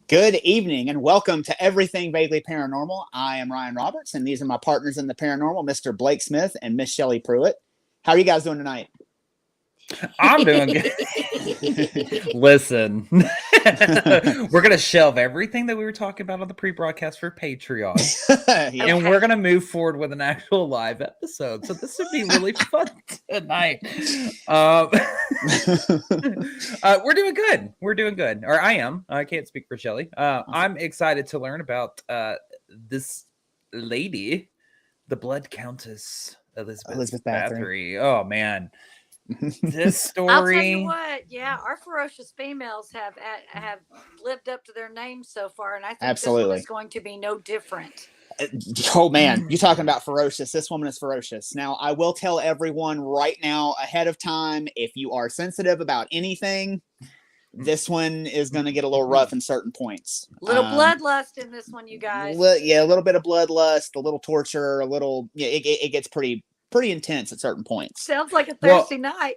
Good evening and welcome to Everything Vaguely Paranormal. I am Ryan Roberts and these are my partners in the paranormal, Mr. Blake Smith and Miss Shelley Pruitt. How are you guys doing tonight? I'm doing good. Listen, we're going to shelve everything that we were talking about on the pre-broadcast for Patreon. Yeah. And we're going to move forward with an actual live episode. So this would be really fun tonight. We're doing good. We're doing good. Or I am. I can't speak for Shelley. I'm excited to learn about this lady, the Blood Countess, Elizabeth Bathory. Oh, man. This story. I'll tell you what. Yeah, our ferocious females have lived up to their names so far, and I think this one is going to be no different. Oh man, you're talking about ferocious. This woman is ferocious. Now, I will tell everyone right now ahead of time, if you are sensitive about anything, this one is going to get a little rough in certain points. Little bloodlust in this one, you guys. Yeah, a little bit of bloodlust, a little torture, a little. Yeah, it gets pretty intense at certain points. Sounds like a Thursday night.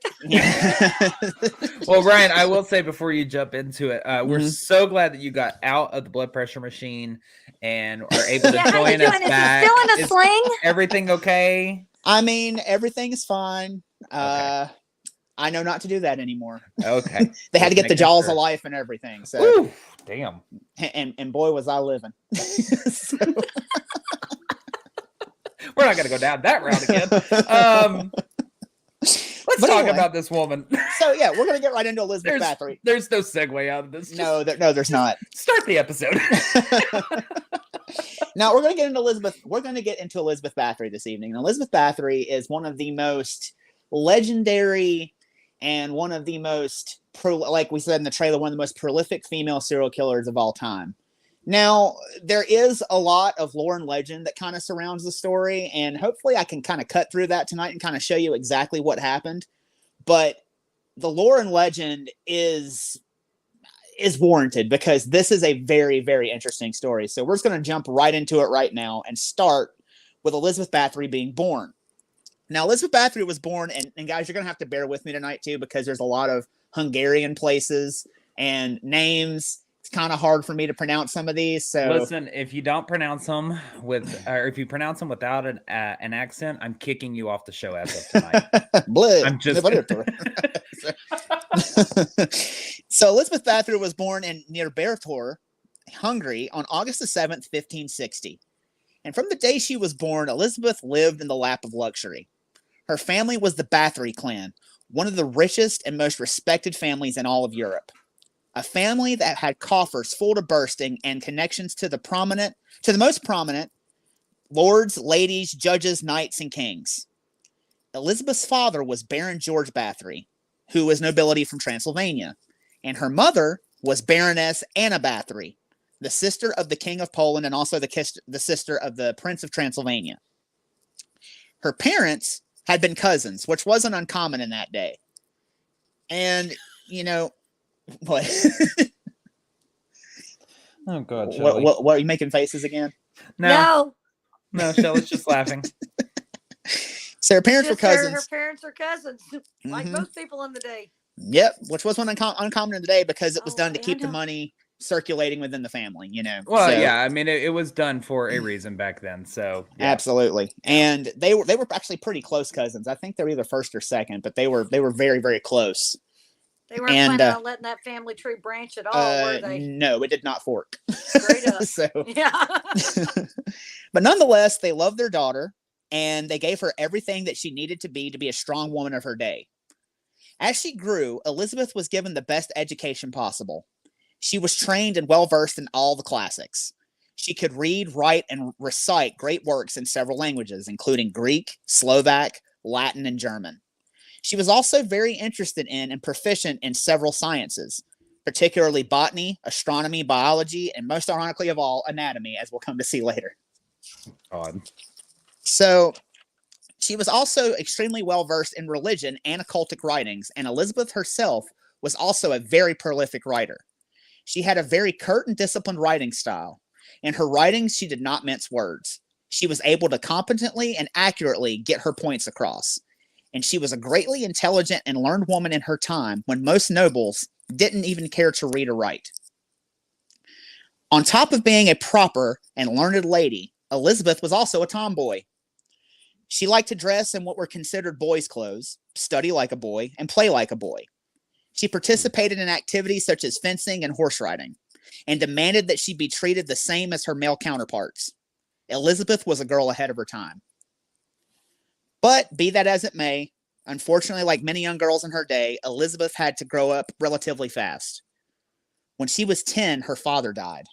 Well, Ryan, I will say before you jump into it, we're so glad that you got out of the blood pressure machine and are able to join us back. Is it still in a sling? Everything okay? I mean, everything is fine. Okay. I know not to do that anymore. Okay. They had to get the jaws of life and everything. So, ooh, damn. And boy, was I living. So. We're not going to go down that route again. Let's talk about this woman. So, yeah, we're going to get right into Elizabeth Bathory. There's no segue out of this. No, there's not. Start the episode. Now, we're going to get into Elizabeth. We're going to get into Elizabeth Bathory this evening. And Elizabeth Bathory is one of the most legendary and one of the most, like we said in the trailer, one of the most prolific female serial killers of all time. Now, there is a lot of lore and legend that kind of surrounds the story, and hopefully I can kind of cut through that tonight and kind of show you exactly what happened. But the lore and legend is warranted because this is a very, very interesting story. So we're just going to jump right into it right now and start with Elizabeth Bathory being born. Now, Elizabeth Bathory was born, and guys, you're going to have to bear with me tonight too because there's a lot of Hungarian places and names. It's kind of hard for me to pronounce some of these. So listen, if you don't pronounce them or if you pronounce them without an accent, I'm kicking you off the show as of tonight. I'm just. So Elizabeth Bathory was born near Bathory, Hungary, on August the 7th, 1560. And from the day she was born, Elizabeth lived in the lap of luxury. Her family was the Bathory clan, one of the richest and most respected families in all of Europe. A family that had coffers full to bursting and connections to the most prominent lords, ladies, judges, knights, and kings. Elizabeth's father was Baron George Bathory, who was nobility from Transylvania, and her mother was Baroness Anna Bathory, the sister of the King of Poland and also the sister of the Prince of Transylvania. Her parents had been cousins, which wasn't uncommon in that day. And, you know, what? Oh God! What are you making faces again? No, Shelley's just laughing. So her parents were cousins. Her parents are cousins, like most people in the day. Yep, which was uncommon in the day because it was done to keep the money circulating within the family. You know. Well, yeah, I mean, it was done for a reason back then. So yeah. Absolutely, and they were actually pretty close cousins. I think they were either first or second, but they were very, very close. They weren't planning on letting that family tree branch at all, were they? No, it did not fork. Straight up. Yeah. But nonetheless, they loved their daughter, and they gave her everything that she needed to be a strong woman of her day. As she grew, Elizabeth was given the best education possible. She was trained and well-versed in all the classics. She could read, write, and recite great works in several languages, including Greek, Slovak, Latin, and German. She was also very interested in and proficient in several sciences, particularly botany, astronomy, biology, and most ironically of all, anatomy, as we'll come to see later. Odd. So she was also extremely well-versed in religion and occultic writings, and Elizabeth herself was also a very prolific writer. She had a very curt and disciplined writing style. In her writings, she did not mince words. She was able to competently and accurately get her points across. And she was a greatly intelligent and learned woman in her time when most nobles didn't even care to read or write. On top of being a proper and learned lady, Elizabeth was also a tomboy. She liked to dress in what were considered boys' clothes, study like a boy, and play like a boy. She participated in activities such as fencing and horse riding, and demanded that she be treated the same as her male counterparts. Elizabeth was a girl ahead of her time. But be that as it may, unfortunately, like many young girls in her day, Elizabeth had to grow up relatively fast. When she was 10, her father died.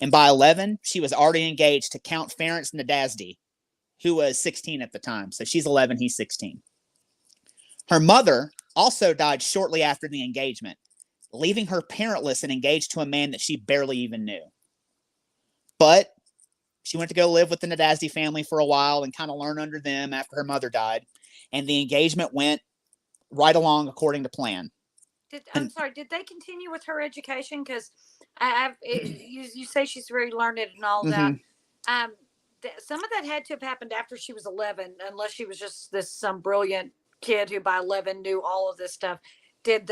And by 11, she was already engaged to Count Ferenc Nadasdy, who was 16 at the time. So she's 11, he's 16. Her mother also died shortly after the engagement, leaving her parentless and engaged to a man that she barely even knew. But she went to go live with the Nadasdy family for a while and kind of learn under them after her mother died. And the engagement went right along according to plan. I'm sorry, did they continue with her education? Because you say she's very learned and all that. Some of that had to have happened after she was 11, unless she was just some brilliant kid who by 11 knew all of this stuff. Did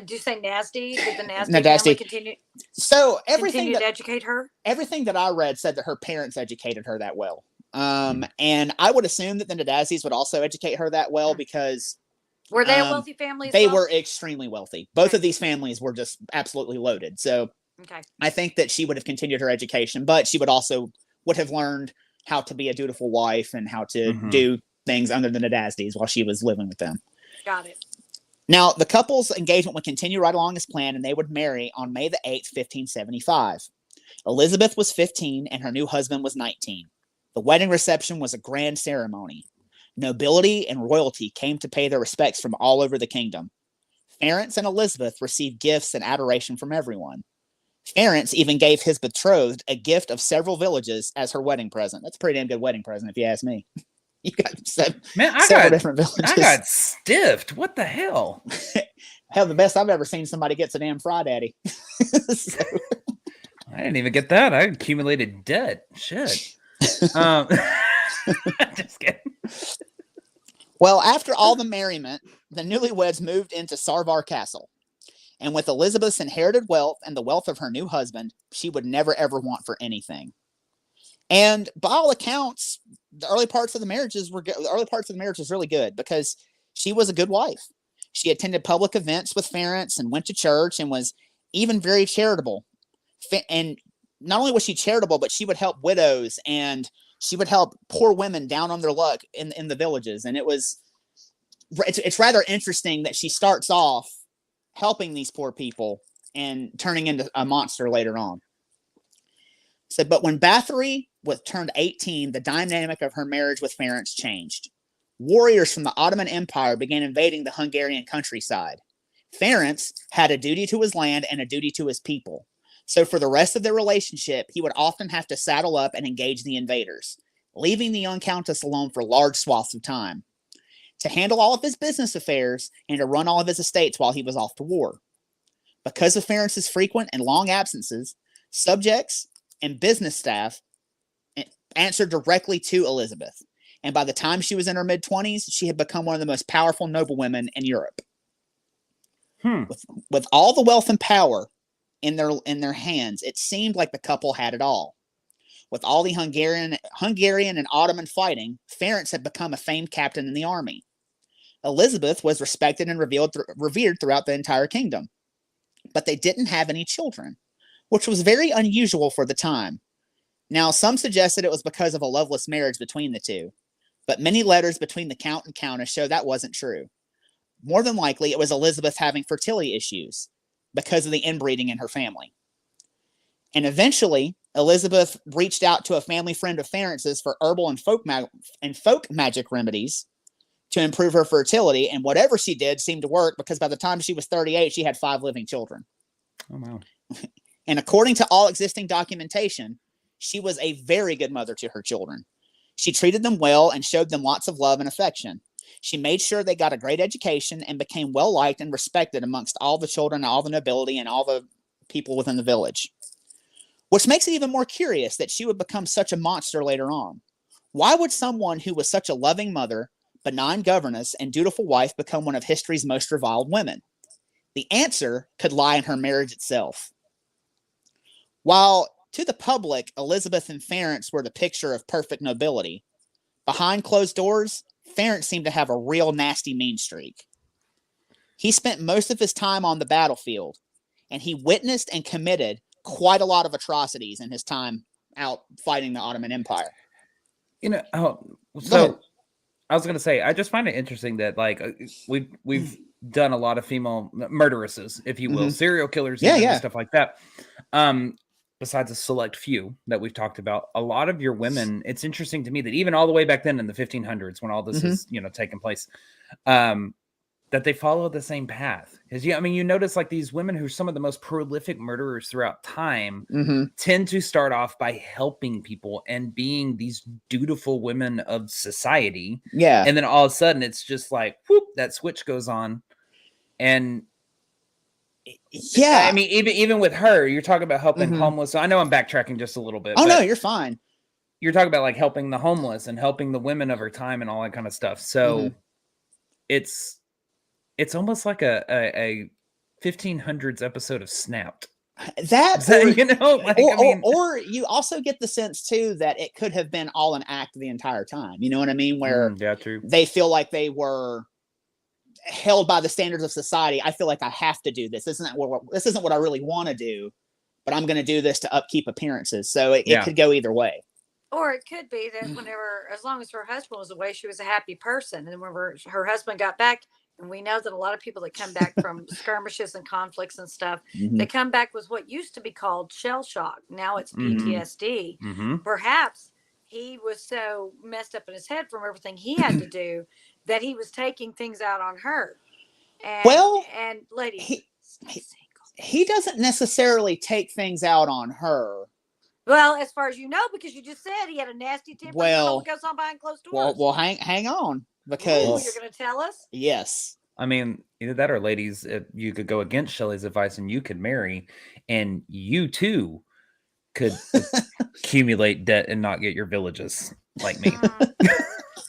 you say Nasty? Did the Nasty family continue? So everything to educate her. Everything that I read said that her parents educated her that well. And I would assume that the Nadasdys would also educate her that well because were they a wealthy family? They were extremely wealthy. Both of these families were just absolutely loaded. So I think that she would have continued her education, but she would have learned how to be a dutiful wife and how to do things under the Nadasdys while she was living with them. Got it. Now, the couple's engagement would continue right along as planned, and they would marry on May the 8th, 1575. Elizabeth was 15, and her new husband was 19. The wedding reception was a grand ceremony. Nobility and royalty came to pay their respects from all over the kingdom. Ferenc and Elizabeth received gifts and adoration from everyone. Ferenc even gave his betrothed a gift of several villages as her wedding present. That's a pretty damn good wedding present, if you ask me. You got several different villages. I got stiffed. What the hell? Hell, the best I've ever seen somebody gets a damn fry daddy. So. I didn't even get that. I accumulated debt. Shit. Just kidding. Well, after all the merriment, the newlyweds moved into Sarvar Castle. And with Elizabeth's inherited wealth and the wealth of her new husband, she would never ever want for anything. And by all accounts, the early parts of the marriages was really good because she was a good wife. She attended public events with Ferenc and went to church and was even very charitable. And not only was she charitable, but she would help widows and she would help poor women down on their luck in the villages. And it's rather interesting that she starts off helping these poor people and turning into a monster later on. So, but when Bathory turned 18, the dynamic of her marriage with Ferenc changed. Warriors from the Ottoman Empire began invading the Hungarian countryside. Ferenc had a duty to his land and a duty to his people. So for the rest of their relationship, he would often have to saddle up and engage the invaders, leaving the young Countess alone for large swaths of time, to handle all of his business affairs and to run all of his estates while he was off to war. Because of Ferenc's frequent and long absences, subjects and business staff answered directly to Elizabeth. And by the time she was in her mid-20s, she had become one of the most powerful noblewomen in Europe. With all the wealth and power in their hands, it seemed like the couple had it all. With all the Hungarian and Ottoman fighting, Ferenc had become a famed captain in the army. Elizabeth was respected and revered throughout the entire kingdom. But they didn't have any children, which was very unusual for the time. Now, some suggested it was because of a loveless marriage between the two, but many letters between the Count and Countess show that wasn't true. More than likely, it was Elizabeth having fertility issues because of the inbreeding in her family. And eventually, Elizabeth reached out to a family friend of Ferenc's for herbal and folk magic remedies to improve her fertility, and whatever she did seemed to work because by the time she was 38, she had 5 living children. Oh, wow. And according to all existing documentation, she was a very good mother to her children. She treated them well and showed them lots of love and affection. She made sure they got a great education and became well-liked and respected amongst all the children, all the nobility, and all the people within the village. Which makes it even more curious that she would become such a monster later on. Why would someone who was such a loving mother, benign governess, and dutiful wife become one of history's most reviled women? The answer could lie in her marriage itself. While To the public, Elizabeth and Ference were the picture of perfect nobility. Behind closed doors, Ference seemed to have a real nasty mean streak. He spent most of his time on the battlefield, and he witnessed and committed quite a lot of atrocities in his time out fighting the Ottoman Empire. You know, so I was going to say, I just find it interesting that like we've done a lot of female murderesses, if you will, serial killers, and stuff like that. Besides a select few that we've talked about, a lot of your women, it's interesting to me that even all the way back then in the 1500s, when all this is, taking place, that they follow the same path. Because you notice like these women who are some of the most prolific murderers throughout time tend to start off by helping people and being these dutiful women of society. Yeah. And then all of a sudden it's just like, whoop, that switch goes on. And I mean, even with her, you're talking about helping homeless. So I know I'm backtracking just a little bit. Oh, no, you're fine. You're talking about like helping the homeless and helping the women of her time and all that kind of stuff. So it's almost like a 1500s episode of Snapped. Or you also get the sense too that it could have been all an act the entire time. You know what I mean? Where true. They feel like they were held by the standards of society. I feel like I have to do this. This isn't what I really want to do, but I'm going to do this to upkeep appearances. So it could go either way. Or it could be that whenever, as long as her husband was away, she was a happy person. And whenever her husband got back, and we know that a lot of people that come back from skirmishes and conflicts and stuff, they come back with what used to be called shell shock. Now it's PTSD. Perhaps he was so messed up in his head from everything he had to do that he was taking things out on her. And ladies, he doesn't necessarily take things out on her. Well, as far as you know, because you just said he had a nasty temper. What goes on behind closed doors. Well, hang on, because you're going to tell us. Yes. I mean, either that or, ladies, you could go against Shelley's advice and you could marry, and you too could accumulate debt and not get your villages like me.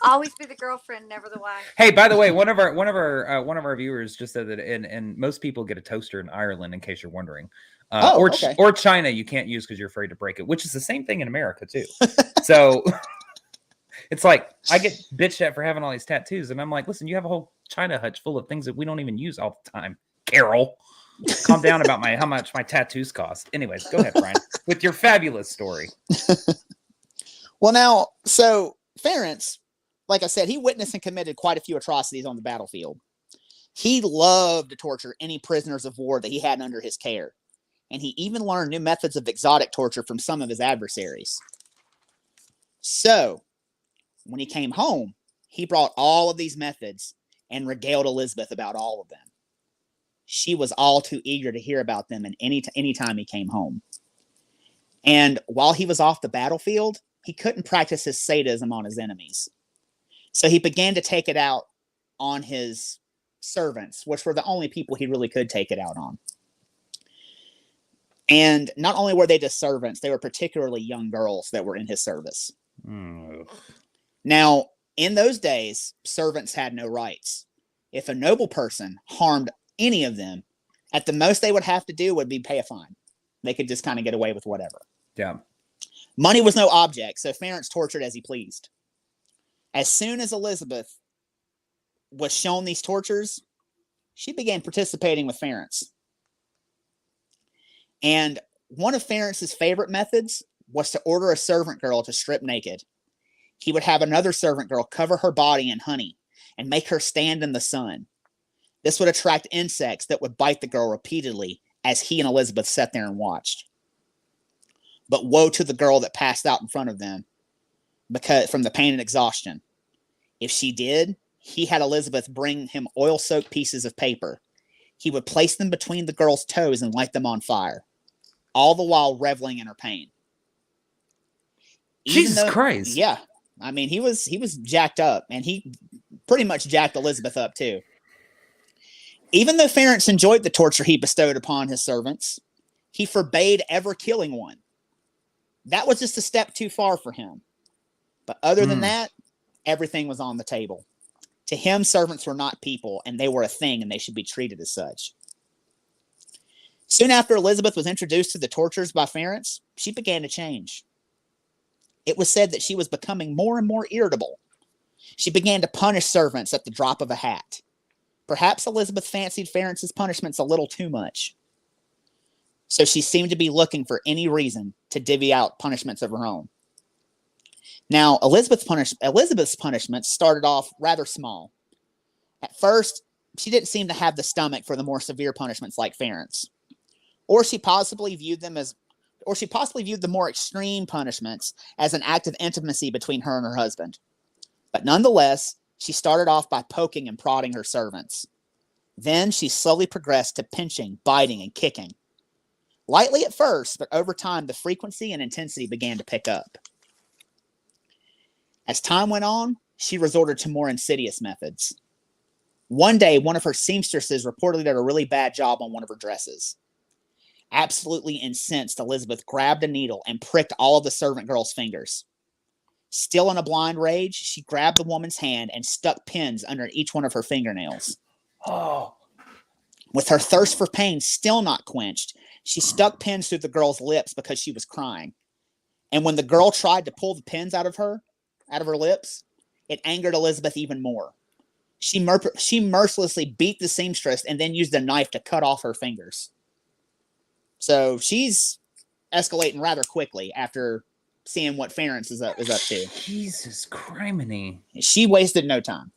Always be the girlfriend, never the wife. Hey, by the way, one of our viewers just said that, and most people get a toaster in Ireland, in case you're wondering. Or China, you can't use because you're afraid to break it, which is the same thing in America too. So it's like I get bitched at for having all these tattoos, and I'm like, listen, you have a whole China hutch full of things that we don't even use all the time. Carol, calm down about how much my tattoos cost. Anyways, go ahead, Brian, with your fabulous story. Well, now, so Ference, like I said, he witnessed and committed quite a few atrocities on the battlefield. He loved to torture any prisoners of war that he had under his care. And he even learned new methods of exotic torture from some of his adversaries. So, when he came home, he brought all of these methods and regaled Elizabeth about all of them. She was all too eager to hear about them any time he came home. And while he was off the battlefield, he couldn't practice his sadism on his enemies. So he began to take it out on his servants, which were the only people he really could take it out on. And not only were they just servants, they were particularly young girls that were in his service. Now, in those days, servants had no rights. If a noble person harmed any of them, at the most they would have to do would be pay a fine. They could just kind of get away with whatever. Yeah. Money was no object, so Ference tortured as he pleased. As soon as Elizabeth was shown these tortures, she began participating with Ference. And one of Ference's favorite methods was to order a servant girl to strip naked. He would have another servant girl cover her body in honey and make her stand in the sun. This would attract insects that would bite the girl repeatedly as he and Elizabeth sat there and watched. But woe to the girl that passed out in front of them from the pain and exhaustion. If she did, he had Elizabeth bring him oil-soaked pieces of paper. He would place them between the girl's toes and light them on fire, all the while reveling in her pain. Jesus Christ. Yeah. I mean, he was jacked up, and he pretty much jacked Elizabeth up too. Even though Ference enjoyed the torture he bestowed upon his servants, he forbade ever killing one. That was just a step too far for him. But other than that, everything was on the table. To him, servants were not people, and they were a thing, and they should be treated as such. Soon after Elizabeth was introduced to the tortures by Ference, she began to change. It was said that she was becoming more and more irritable. She began to punish servants at the drop of a hat. Perhaps Elizabeth fancied Ference's punishments a little too much. So she seemed to be looking for any reason to divvy out punishments of her own. Now, Elizabeth's punishments started off rather small. At first, she didn't seem to have the stomach for the more severe punishments like Ference. Or she possibly viewed the more extreme punishments as an act of intimacy between her and her husband. But nonetheless, she started off by poking and prodding her servants. Then she slowly progressed to pinching, biting, and kicking. Lightly at first, but over time, the frequency and intensity began to pick up. As time went on, she resorted to more insidious methods. One day, one of her seamstresses reportedly did a really bad job on one of her dresses. Absolutely incensed, Elizabeth grabbed a needle and pricked all of the servant girl's fingers. Still in a blind rage, she grabbed the woman's hand and stuck pins under each one of her fingernails. Oh. With her thirst for pain still not quenched, she stuck pins through the girl's lips because she was crying. And when the girl tried to pull the pins out of her lips, it angered Elizabeth even more. She mercilessly beat the seamstress and then used a knife to cut off her fingers. So she's escalating rather quickly after seeing what Ference is up to. Jesus criminy. She wasted no time.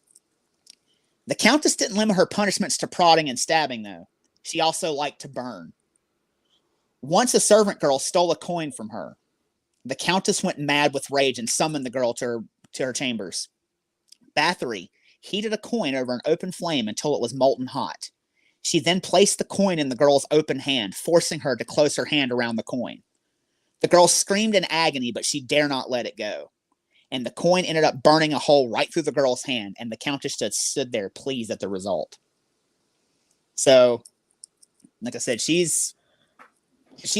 The Countess didn't limit her punishments to prodding and stabbing, though. She also liked to burn. Once a servant girl stole a coin from her. The Countess went mad with rage and summoned the girl to her chambers. Bathory heated a coin over an open flame until it was molten hot. She then placed the coin in the girl's open hand, forcing her to close her hand around the coin. The girl screamed in agony, but she dare not let it go. And the coin ended up burning a hole right through the girl's hand, and the Countess stood there pleased at the result. So, like I said, she's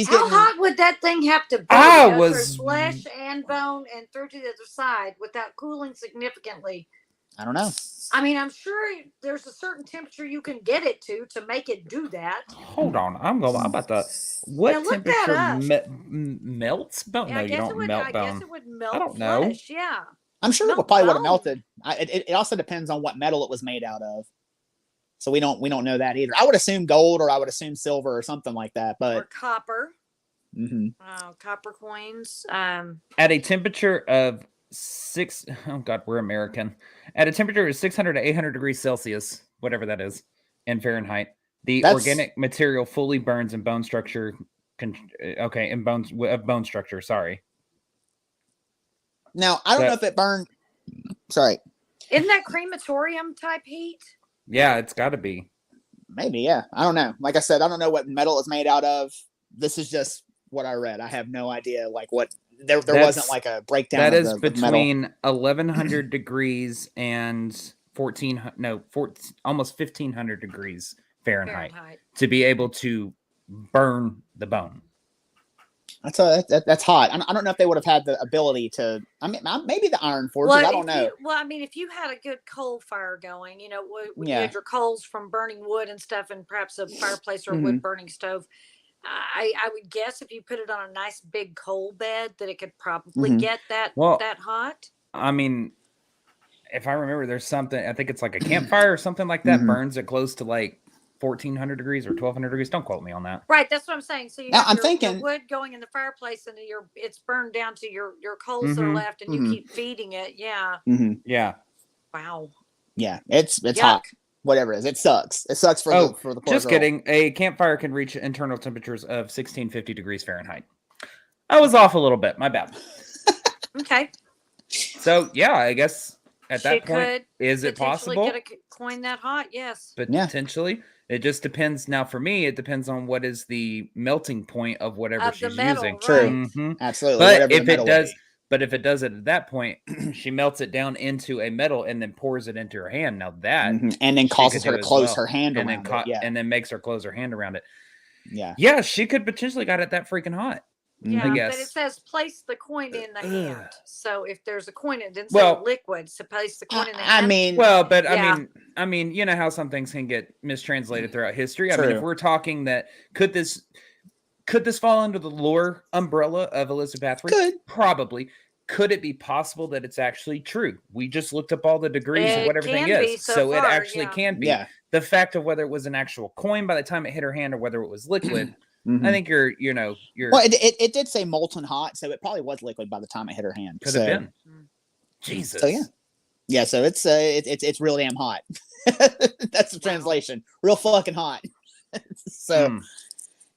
How hot would that thing have to be? Was flesh and bone and through to the other side without cooling significantly. I don't know. I mean, I'm sure there's a certain temperature you can get it to make it do that. Hold on, I'm about to. What temperature melts bone? Yeah, No, you don't melt bone. I guess it would melt. I don't flesh, know. Yeah. I'm sure it probably would have melted. It also depends on what metal it was made out of. So we don't know that either. I would assume gold, or I would assume silver, or something like that. But or copper. Mm-hmm. Copper coins. At a temperature of we're American. At a temperature of 600 to 800 degrees Celsius, whatever that is, in Fahrenheit, the organic material fully burns in bone structure. Bone structure. Sorry. Now I don't know if it burned. Sorry. Isn't that crematorium type heat? Yeah, it's got to be. Maybe, yeah. I don't know. Like I said, I don't know what metal it's made out of. This is just what I read. I have no idea. Like what there wasn't like a breakdown. That is the between metal. 1100 degrees and almost 1500 degrees Fahrenheit to be able to burn the bone. That's hot. I don't know if they would have had the ability to. I mean, maybe the iron forges. I don't know. If you had a good coal fire going, when you had your coals from burning wood and stuff, and perhaps a fireplace or a wood burning stove, I would guess if you put it on a nice big coal bed, that it could probably get that hot. I mean, if I remember, there's something. I think it's like a campfire or something like that burns it close to like 1400 degrees or 1200 degrees. Don't quote me on that. Right, that's what I'm saying. So I'm your thinking wood going in the fireplace, and it's burned down to your coals that are left, and you keep feeding it. Yeah. Yeah. Wow. Yeah, it's hot. Whatever it is, it sucks. It sucks for the poor just girl. kidding. A campfire can reach internal temperatures of 1650 degrees Fahrenheit. I was off a little bit. My bad. Okay. So yeah, I guess at that point, is it possible? Get a coin that hot? Yes. Potentially. Yeah. It just depends. Now, for me, it depends on what is the melting point of whatever she's using. Right. True. Absolutely. But if it does it at that point, she melts it down into a metal and then pours it into her hand. Now that and then causes her to close her hand and around it. And then makes her close her hand around it. Yeah. Yeah, she could potentially got it that freaking hot. Yeah, I but guess. it says place the coin in the Ugh. hand. So if there's a coin, it didn't say Well- liquid. So place the coin in the I hand. mean, Well, but Yeah. I mean, you know how some things can get mistranslated throughout history. I mean, if True. we're talking that could this fall under the lore umbrella of Elizabeth Bathory? Could. Probably. Could it be possible that it's actually true? We just looked up all the degrees of It what everything can be is. so it far, actually yeah. can be. Yeah. The fact of whether it was an actual coin by the time it hit her hand or whether it was liquid, Mhm. I think you're Well, it did say molten hot, so it probably was liquid by the time it hit her hand. could So, have been. Mm. Jesus. So yeah. So it's real damn hot. That's the translation. Real fucking hot. So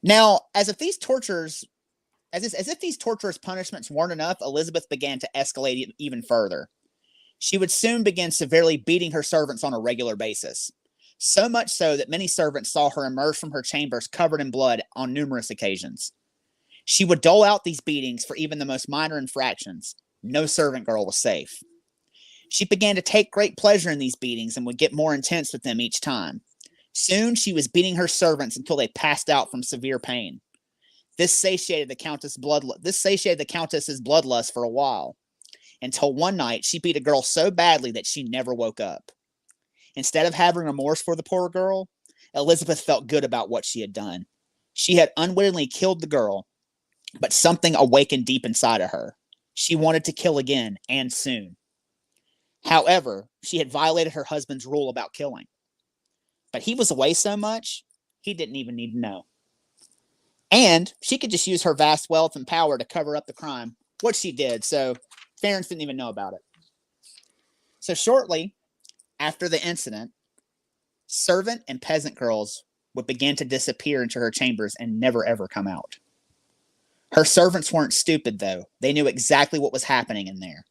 now, as if these torturers punishments weren't enough, Elizabeth began to escalate it even further. She would soon begin severely beating her servants on a regular basis. So much so that many servants saw her emerge from her chambers covered in blood on numerous occasions. She would dole out these beatings for even the most minor infractions. No servant girl was safe. She began to take great pleasure in these beatings and would get more intense with them each time. Soon she was beating her servants until they passed out from severe pain. This satiated the countess's bloodlust for a while, until one night she beat a girl so badly that she never woke up. Instead of having remorse for the poor girl, Elizabeth felt good about what she had done. She had unwittingly killed the girl, but something awakened deep inside of her. She wanted to kill again, and soon. However, she had violated her husband's rule about killing. But he was away so much, he didn't even need to know. And she could just use her vast wealth and power to cover up the crime, which she did, so parents didn't even know about it. So shortly after the incident, servant and peasant girls would begin to disappear into her chambers and never ever come out. Her servants weren't stupid, though. They knew exactly what was happening in there.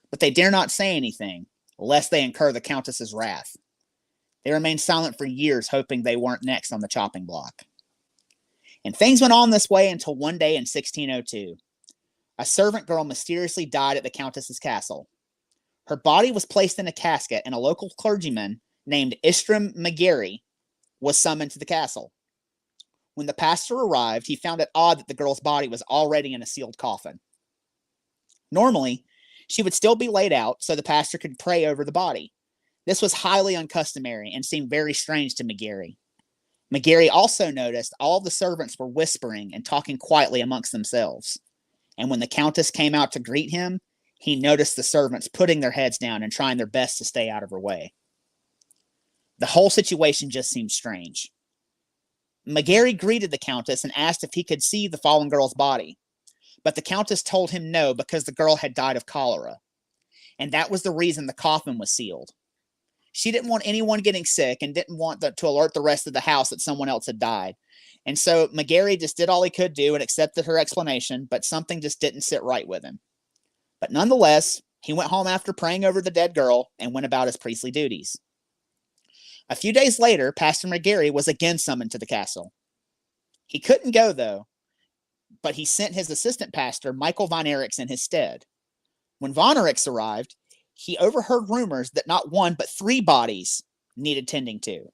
But they dare not say anything, lest they incur the Countess's wrath. They remained silent for years, hoping they weren't next on the chopping block. And things went on this way until one day in 1602. A servant girl mysteriously died at the Countess's castle. Her body was placed in a casket, and a local clergyman named Istram McGarry was summoned to the castle. When the pastor arrived, he found it odd that the girl's body was already in a sealed coffin. Normally, she would still be laid out so the pastor could pray over the body. This was highly uncustomary and seemed very strange to McGarry. McGarry also noticed all the servants were whispering and talking quietly amongst themselves. And when the Countess came out to greet him, he noticed the servants putting their heads down and trying their best to stay out of her way. The whole situation just seemed strange. McGarry greeted the Countess and asked if he could see the fallen girl's body. But the Countess told him no because the girl had died of cholera. And that was the reason the coffin was sealed. She didn't want anyone getting sick and didn't want to alert the rest of the house that someone else had died. And so McGarry just did all he could do and accepted her explanation, but something just didn't sit right with him. But nonetheless, he went home after praying over the dead girl and went about his priestly duties. A few days later, Pastor McGarry was again summoned to the castle. He couldn't go, though, but he sent his assistant pastor, Michael von Erichs, in his stead. When von Erichs arrived, he overheard rumors that not one but 3 bodies needed tending to.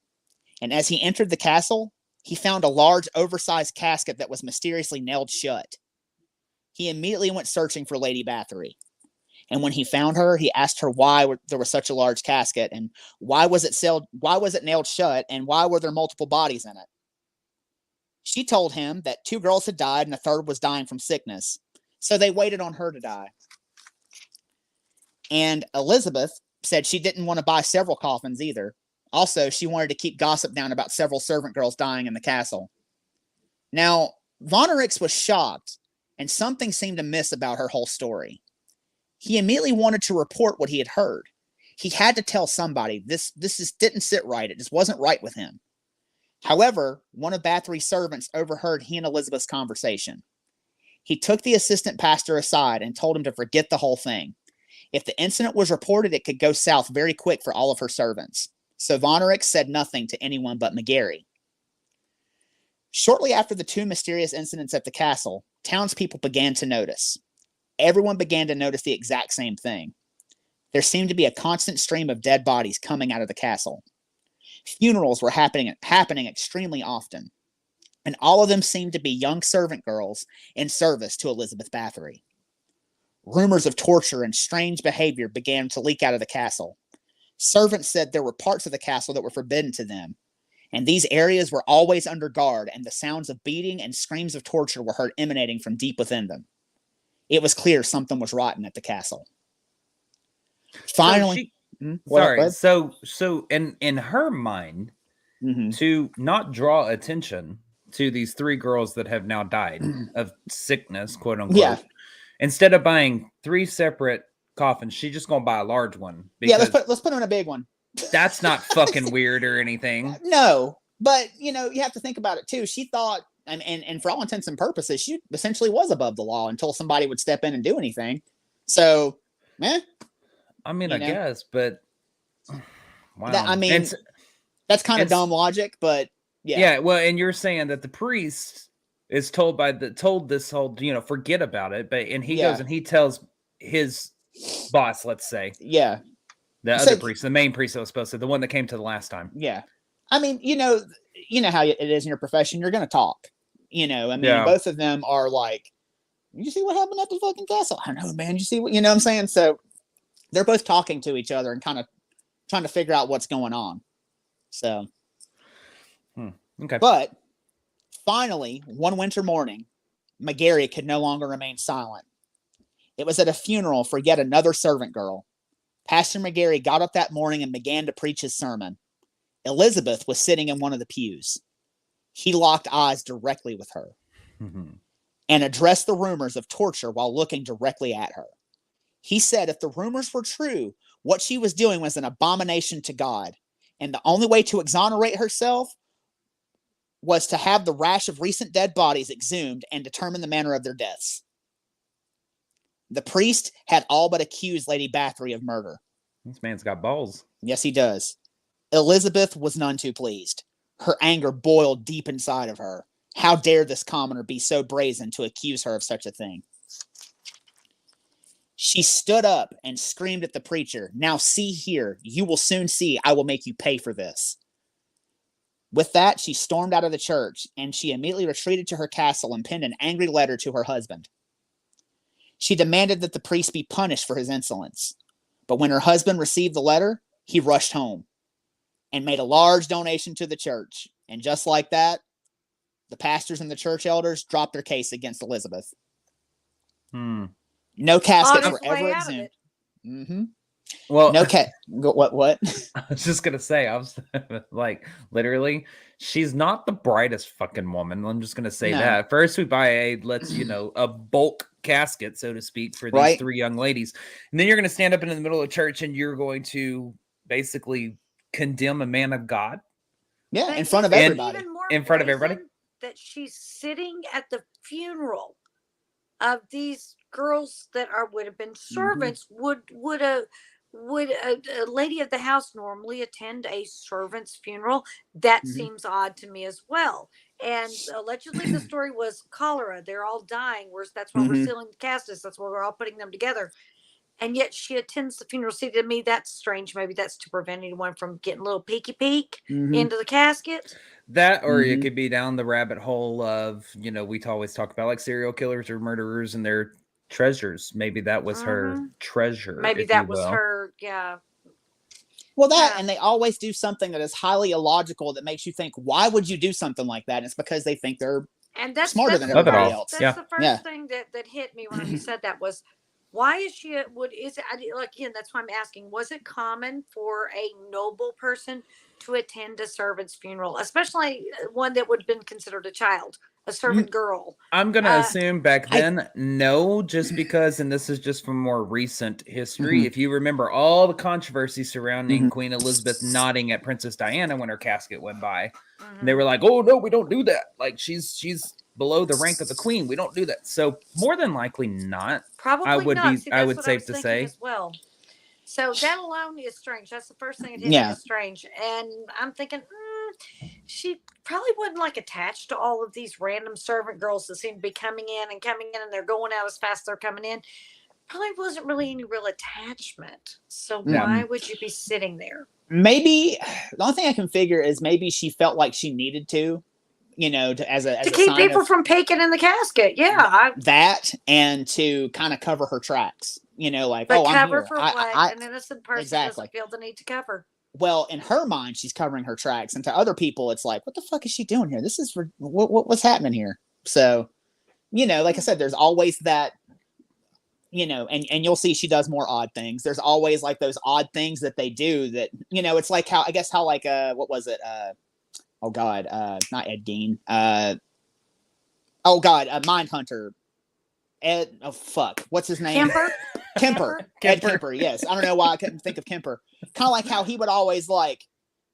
And as he entered the castle, he found a large, oversized casket that was mysteriously nailed shut. He immediately went searching for Lady Bathory. And when he found her, he asked her why there was such a large casket and why was it nailed shut and why were there multiple bodies in it. She told him that 2 girls had died and a third was dying from sickness, so they waited on her to die. And Elizabeth said she didn't want to buy several coffins either. Also, she wanted to keep gossip down about several servant girls dying in the castle. Now, von Erichs was shocked, and something seemed amiss about her whole story. He immediately wanted to report what he had heard. He had to tell somebody. This just didn't sit right. It just wasn't right with him. However, one of Bathory's servants overheard he and Elizabeth's conversation. He took the assistant pastor aside and told him to forget the whole thing. If the incident was reported, it could go south very quick for all of her servants. So von Erichs said nothing to anyone but McGarry. Shortly after the 2 mysterious incidents at the castle, townspeople began to notice. Everyone began to notice the exact same thing. There seemed to be a constant stream of dead bodies coming out of the castle. Funerals were happening extremely often. and all of them seemed to be young servant girls in service to Elizabeth Bathory. Rumors of torture and strange behavior began to leak out of the castle. Servants said there were parts of the castle that were forbidden to them, and these areas were always under guard, and the sounds of beating and screams of torture were heard emanating from deep within them. It was clear something was rotten at the castle. Finally, so in her mind, mm-hmm. to not draw attention to these 3 girls that have now died of sickness, quote unquote. Yeah. Instead of buying 3 separate coffins, she's just gonna buy a large one. Yeah, let's put her in a big one. That's not fucking weird or anything. No, but you have to think about it too. She thought, and for all intents and purposes, she essentially was above the law until somebody would step in and do anything. So, I mean, I guess, but wow. That's kind of dumb logic, but yeah. Yeah, well, and you're saying that the priest is told this whole, forget about it, and he goes and he tells his boss, let's say. Yeah. The other priest, the main priest that was supposed to, the one that came to the last time. Yeah. I mean, you know how it is in your profession. You're going to talk, both of them are like, you see what happened at the fucking castle? I know, man. You see what, what I'm saying? So they're both talking to each other and kind of trying to figure out what's going on. So, okay. But finally, one winter morning, McGarry could no longer remain silent. It was at a funeral for yet another servant girl. Pastor McGarry got up that morning and began to preach his sermon. Elizabeth was sitting in one of the pews. He locked eyes directly with her and addressed the rumors of torture while looking directly at her. He said if the rumors were true, what she was doing was an abomination to God, and the only way to exonerate herself was to have the rash of recent dead bodies exhumed and determine the manner of their deaths. The priest had all but accused Lady Bathory of murder. This man's got balls. Yes, he does. Elizabeth was none too pleased. Her anger boiled deep inside of her. How dare this commoner be so brazen to accuse her of such a thing? She stood up and screamed at the preacher, "Now see here, you will soon see I will make you pay for this." With that, she stormed out of the church, and she immediately retreated to her castle and penned an angry letter to her husband. She demanded that the priest be punished for his insolence. But when her husband received the letter, he rushed home and made a large donation to the church. And just like that, the pastors and the church elders dropped their case against Elizabeth. No caskets were ever exhumed. Well, no what? I was just gonna say, I was like, literally, she's not the brightest fucking woman. I'm just gonna say that. First, we buy a bulk casket, so to speak, for these 3 young ladies, and then you're gonna stand up in the middle of church and you're going to basically condemn a man of God. Yeah, in front of everybody. In front of everybody. That she's sitting at the funeral of these girls that would have been servants. Would a lady of the house normally attend a servant's funeral? That seems odd to me as well. And allegedly the story was cholera. They're all dying. That's why we're sealing the caskets. That's why we're all putting them together. And yet she attends the funeral. See, to me, that's strange. Maybe that's to prevent anyone from getting a little peeky peek into the casket. That, or it could be down the rabbit hole of, we always talk about like serial killers or murderers and their treasures. Maybe that was her treasure. Maybe that was her, yeah. Well, and they always do something that is highly illogical that makes you think, why would you do something like that? And it's because they think they're smarter than everybody else. That's the first thing that hit me when you said that was, why is she? Again, that's why I'm asking. Was it common for a noble person to attend a servant's funeral, especially one that would have been considered a child, a servant girl? I'm gonna assume back then, no, just because, and this is just from more recent history. If you remember all the controversy surrounding Queen Elizabeth nodding at Princess Diana when her casket went by, and they were like, "Oh no, we don't do that. Like she's below the rank of the queen. We don't do that." So more than likely not. Probably not. See, I would safe to say as well. So that alone is strange. That's the first thing it is strange. And I'm thinking, she probably wasn't like attached to all of these random servant girls that seem to be coming in, and they're going out as fast as they're coming in. Probably wasn't really any real attachment. So why would you be sitting there? Maybe the only thing I can figure is maybe she felt like she needed to. as a keep sign people of from peeking in the casket. Yeah. that, and to kind of cover her tracks. Like, But oh, I'm cover here. for what? An innocent person exactly. doesn't feel the need to cover. Well, in her mind, she's covering her tracks, and to other people, it's like, what the fuck is she doing here? This is what's happening here. So, like I said, there's always that. And you'll see she does more odd things. There's always like those odd things that they do that, it's like how like what was it? Oh God, not Ed Gein. Oh God, Mindhunter. Ed, oh fuck, what's his name? Kemper. Ed Kemper. Yes, I don't know why I couldn't think of Kemper. Kind of like how he would always like,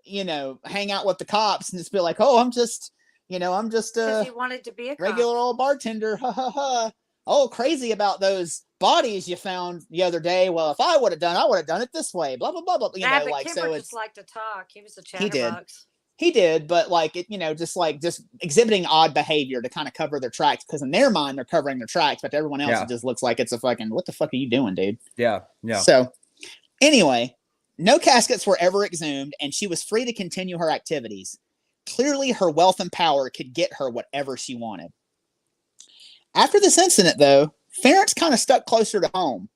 hang out with the cops and just be like, oh, I'm just he wanted to be a regular cop. old bartender. Ha ha ha. Oh, crazy about those bodies you found the other day. Well, if I would have done it this way. Blah blah blah blah. But like Kemper just liked to talk. He was a chatterbox. He did, but like it, just exhibiting odd behavior to kind of cover their tracks, because in their mind they're covering their tracks, but to everyone else it just looks like it's a fucking, what the fuck are you doing, dude? Yeah. So anyway, no caskets were ever exhumed, and she was free to continue her activities. Clearly, her wealth and power could get her whatever she wanted. After this incident, though, Ference kind of stuck closer to home.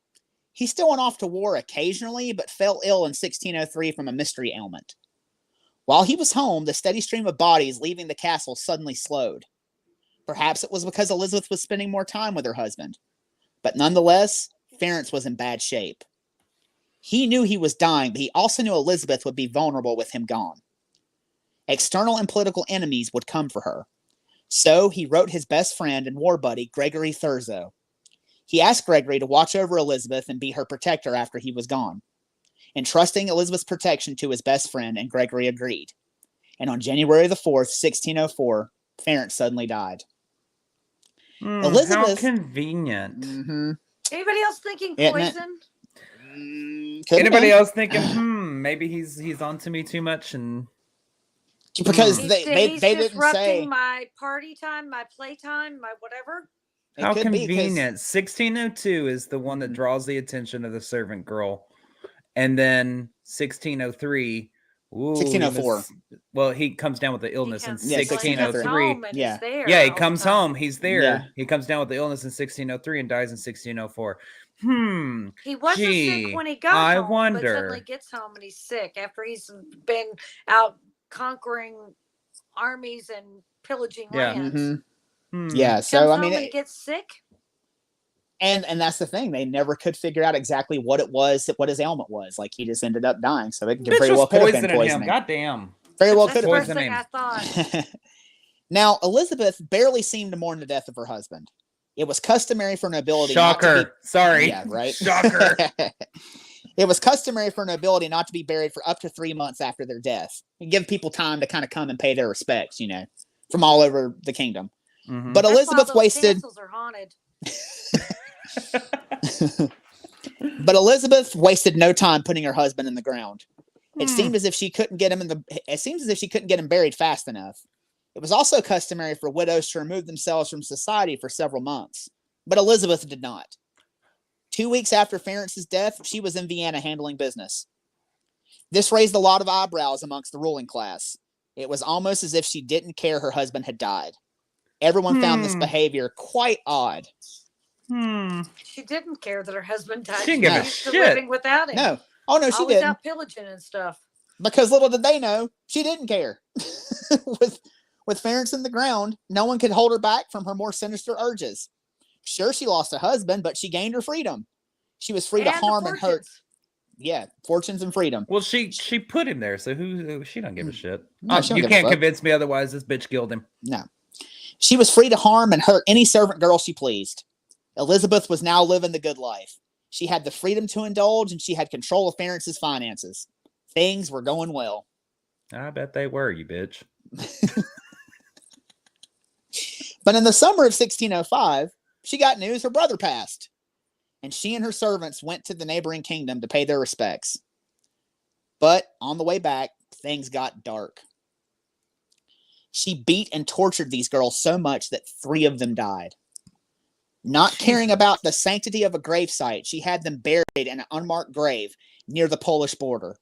He still went off to war occasionally, but fell ill in 1603 from a mystery ailment. While he was home, the steady stream of bodies leaving the castle suddenly slowed. Perhaps it was because Elizabeth was spending more time with her husband. But nonetheless, Ference was in bad shape. He knew he was dying, but he also knew Elizabeth would be vulnerable with him gone. External and political enemies would come for her. So he wrote his best friend and war buddy, Gregory Thurzo. He asked Gregory to watch over Elizabeth and be her protector after he was gone. Entrusting Elizabeth's protection to his best friend, and Gregory agreed. And on January the 4th, 1604, Ference suddenly died. Elizabeth, how convenient. Mm-hmm. Anybody else thinking poison? Anybody else thinking, maybe he's onto me too much, and because they didn't disrupting say my party time, my playtime, my whatever. How convenient. 1602 is the one that draws the attention of the servant girl. And then 1603. 1604. Well, he comes down with the illness in 1603. He comes home. He's there. Yeah. He comes down with the illness in 1603 and dies in 1604. He wasn't sick when he got home. Wonder. But suddenly gets home and he's sick after he's been out conquering armies and pillaging lands. Mm-hmm. Yeah. So I mean, he gets sick. And that's the thing. They never could figure out exactly what it was, what his ailment was. Like, he just ended up dying. So it very well could have been poisoning. Goddamn. Very well could have been poisoning. I thought. Now, Elizabeth barely seemed to mourn the death of her husband. It was customary for nobility. Shocker. Sorry. Yeah, right. Shocker. It was customary for nobility not to be buried for up to 3 months after their death, and give people time to kind of come and pay their respects, from all over the kingdom. Mm-hmm. But Elizabeth wasted. Castles are haunted. But Elizabeth wasted no time putting her husband in the ground. It seemed as if she couldn't get him buried fast enough. It was also customary for widows to remove themselves from society for several months, but Elizabeth did not. 2 weeks after Ference's death, she was in Vienna handling business. This raised a lot of eyebrows amongst the ruling class. It was almost as if she didn't care her husband had died. Everyone found this behavior quite odd. She didn't care that her husband died. She didn't give a shit. Living without him. No. Oh, no, she didn't. Out pillaging and stuff. Because little did they know, she didn't care. With Ference in the ground, no one could hold her back from her more sinister urges. Sure, she lost a husband, but she gained her freedom. She was free to harm and hurt. Yeah, fortunes and freedom. Well, she put him there, so she don't give a shit. No, you can't convince me otherwise. This bitch killed him. No. She was free to harm and hurt any servant girl she pleased. Elizabeth was now living the good life. She had the freedom to indulge, and she had control of Ference's finances. Things were going well. I bet they were, you bitch. But in the summer of 1605, she got news her brother passed, and she and her servants went to the neighboring kingdom to pay their respects. But on the way back, things got dark. She beat and tortured these girls so much that 3 of them died. Not caring about the sanctity of a gravesite, she had them buried in an unmarked grave near the Polish border.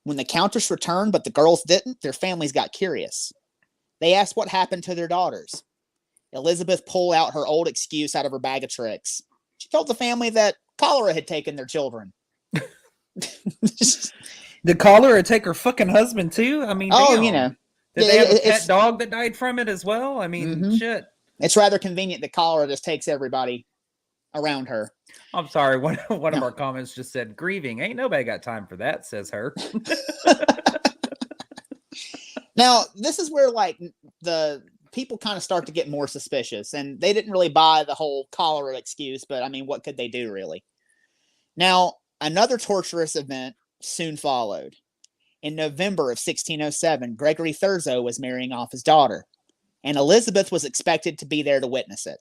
When the Countess returned, but the girls didn't, their families got curious. They asked what happened to their daughters. Elizabeth pulled out her old excuse out of her bag of tricks. She told the family that cholera had taken their children. Did cholera take her fucking husband too? I mean, Oh, damn. you know. Did they have a pet dog that died from it as well? I mean, shit. It's rather convenient that cholera just takes everybody around her. I'm sorry. One of our comments just said, grieving. Ain't nobody got time for that, says her. Now, this is where, like, the people kind of start to get more suspicious, and they didn't really buy the whole cholera excuse, but, I mean, what could they do, really? Now, another torturous event soon followed. In November of 1607, Gregory Thurzo was marrying off his daughter, and Elizabeth was expected to be there to witness it.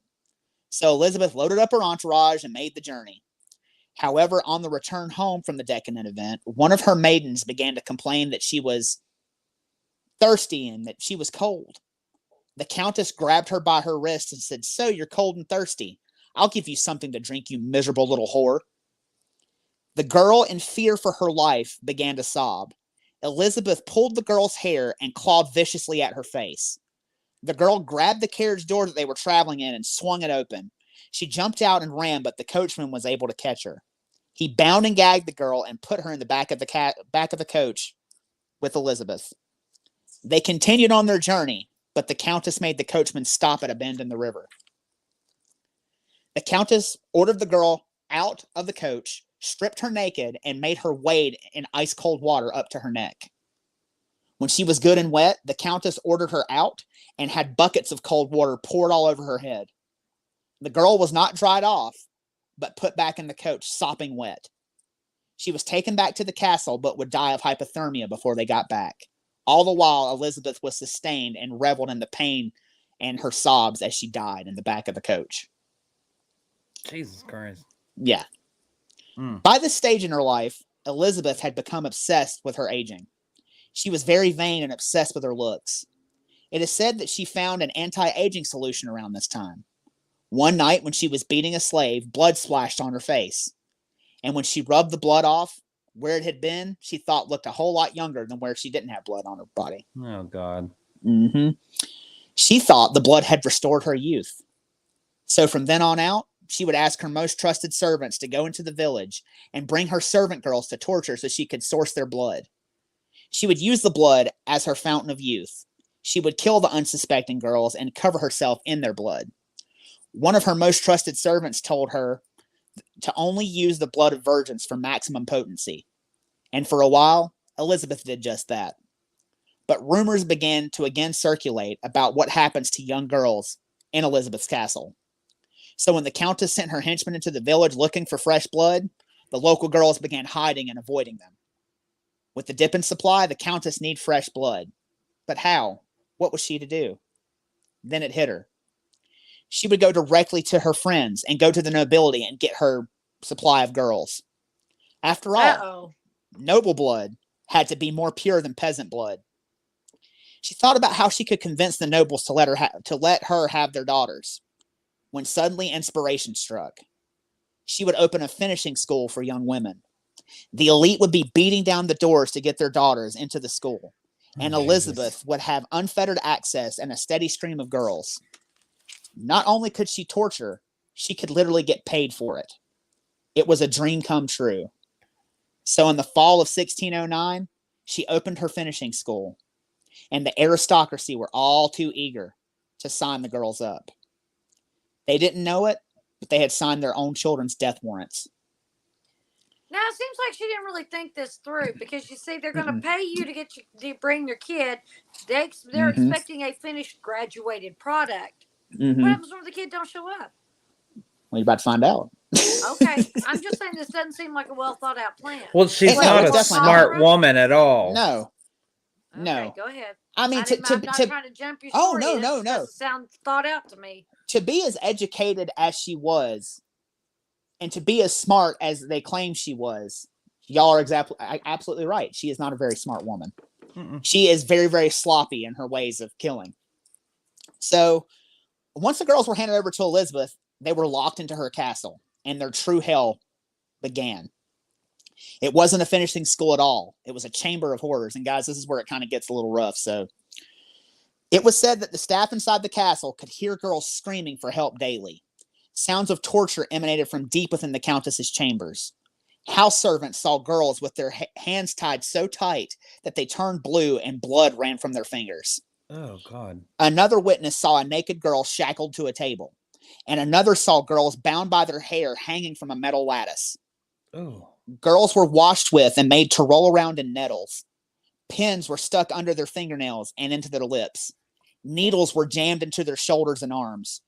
So Elizabeth loaded up her entourage and made the journey. However, on the return home from the decadent event, one of her maidens began to complain that she was thirsty and that she was cold. The Countess grabbed her by her wrist and said, "So you're cold and thirsty. I'll give you something to drink, you miserable little whore." The girl, in fear for her life, began to sob. Elizabeth pulled the girl's hair and clawed viciously at her face. The girl grabbed the carriage door that they were traveling in and swung it open. She jumped out and ran, but the coachman was able to catch her. He bound and gagged the girl and put her in the back of the coach with Elizabeth. They continued on their journey, but the Countess made the coachman stop at a bend in the river. The Countess ordered the girl out of the coach, stripped her naked, and made her wade in ice-cold water up to her neck. When she was good and wet, the Countess ordered her out and had buckets of cold water poured all over her head. The girl was not dried off, but put back in the coach, sopping wet. She was taken back to the castle, but would die of hypothermia before they got back. All the while, Elizabeth was sustained and reveled in the pain and her sobs as she died in the back of the coach. Jesus Christ. Yeah. By this stage in her life, Elizabeth had become obsessed with her aging. She was very vain and obsessed with her looks. It is said that she found an anti-aging solution around this time. One night when she was beating a slave, blood splashed on her face. And when she rubbed the blood off, where it had been, she thought looked a whole lot younger than where she didn't have blood on her body. Oh, God. She thought the blood had restored her youth. So from then on out, she would ask her most trusted servants to go into the village and bring her servant girls to torture so she could source their blood. She would use the blood as her fountain of youth. She would kill the unsuspecting girls and cover herself in their blood. One of her most trusted servants told her to only use the blood of virgins for maximum potency. And for a while, Elizabeth did just that. But rumors began to again circulate about what happens to young girls in Elizabeth's castle. So when the Countess sent her henchmen into the village looking for fresh blood, the local girls began hiding and avoiding them. With the dip in supply, the Countess needed fresh blood. But how? What was she to do? Then it hit her. She would go directly to her friends and go to the nobility and get her supply of girls. After all, noble blood had to be more pure than peasant blood. She thought about how she could convince the nobles to let her have their daughters. When suddenly inspiration struck. She would open a finishing school for young women. The elite would be beating down the doors to get their daughters into the school. And Elizabeth would have unfettered access and a steady stream of girls. Not only could she torture, she could literally get paid for it. It was a dream come true. So in the fall of 1609, she opened her finishing school. And the aristocracy were all too eager to sign the girls up. They didn't know it, but they had signed their own children's death warrants. Now, it seems like she didn't really think this through because you see, they're going to pay you to bring your kid. They're expecting a finished, graduated product. What happens when the kid don't show up? Well, you're about to find out. Okay. I'm just saying this doesn't seem like a well thought out plan. Well, she's not a smart woman at all. No. Okay, no. Go ahead. I mean, I'm not trying to jump your story. Oh, no. Doesn't sound thought out to me. To be as educated as she was, and to be as smart as they claim she was, y'all are absolutely right. She is not a very smart woman. She is very, very sloppy in her ways of killing. So, once the girls were handed over to Elizabeth, they were locked into her castle, and their true hell began. It wasn't a finishing school at all. It was a chamber of horrors. And guys, this is where it kind of gets a little rough. So, It was said that the staff inside the castle could hear girls screaming for help daily. Sounds of torture emanated from deep within the Countess's chambers. House servants saw girls with their hands tied so tight that they turned blue and blood ran from their fingers. Oh, God. Another witness saw a naked girl shackled to a table, and another saw girls bound by their hair hanging from a metal lattice. Oh. Girls were washed with and made to roll around in nettles. Pins were stuck under their fingernails and into their lips. Needles were jammed into their shoulders and arms.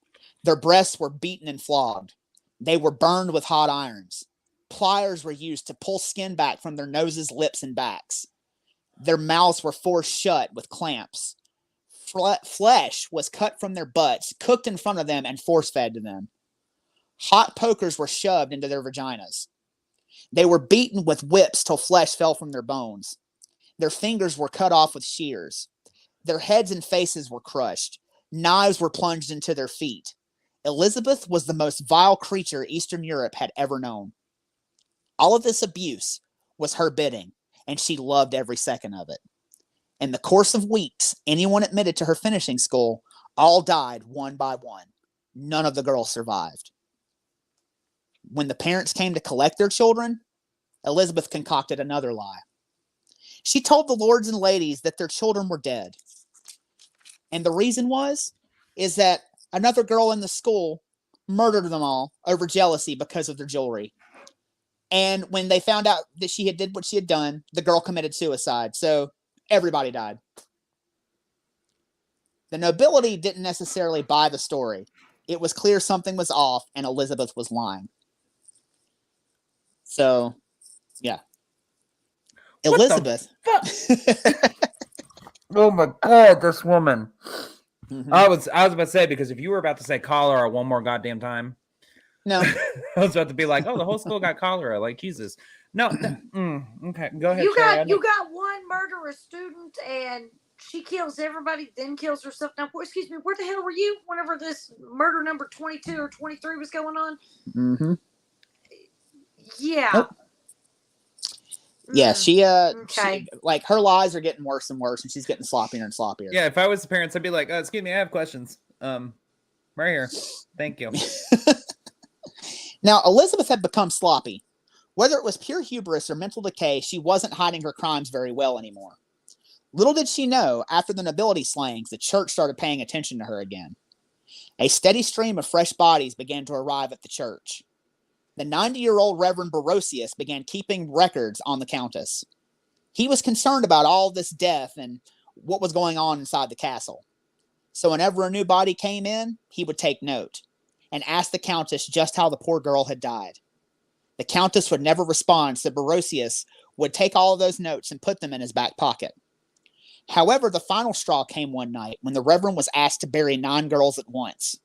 Their breasts were beaten and flogged. They were burned with hot irons. Pliers were used to pull skin back from their noses, lips, and backs. Their mouths were forced shut with clamps. Flesh was cut from their butts, cooked in front of them, and force-fed to them. Hot pokers were shoved into their vaginas. They were beaten with whips till flesh fell from their bones. Their fingers were cut off with shears. Their heads and faces were crushed. Knives were plunged into their feet. Elizabeth was the most vile creature Eastern Europe had ever known. All of this abuse was her bidding, and she loved every second of it. In the course of weeks, anyone admitted to her finishing school all died one by one. None of the girls survived. When the parents came to collect their children, Elizabeth concocted another lie. She told the lords and ladies that their children were dead. And the reason is that another girl in the school murdered them all over jealousy because of their jewelry. And when they found out that she had did what she had done, the girl committed suicide. So everybody died. The nobility didn't necessarily buy the story. It was clear something was off and Elizabeth was lying. So, yeah. What Elizabeth. Oh my God, this woman. Mm-hmm. I was about to say, because if you were about to say cholera one more goddamn time. No. I was about to be like, oh, the whole school got cholera. Like, Jesus. No. Okay, go ahead. You got one murderous student and she kills everybody, then kills herself. Now, excuse me, where the hell were you whenever this murder number 22 or 23 was going on? Mm-hmm. Yeah. Nope. Yeah, she okay. like her lies are getting worse and worse, and she's getting sloppier and sloppier. Yeah, if I was the parents, I'd be like, excuse me, I have questions. Right here. Thank you. Now, Elizabeth had become sloppy. Whether it was pure hubris or mental decay, she wasn't hiding her crimes very well anymore. Little did she know, after the nobility slayings, the church started paying attention to her again. A steady stream of fresh bodies began to arrive at the church. The 90-year-old Reverend Barosius began keeping records on the Countess. He was concerned about all this death and what was going on inside the castle. So whenever a new body came in, he would take note and ask the Countess just how the poor girl had died. The Countess would never respond, so Barosius would take all of those notes and put them in his back pocket. However, the final straw came one night when the Reverend was asked to bury 9 girls at once.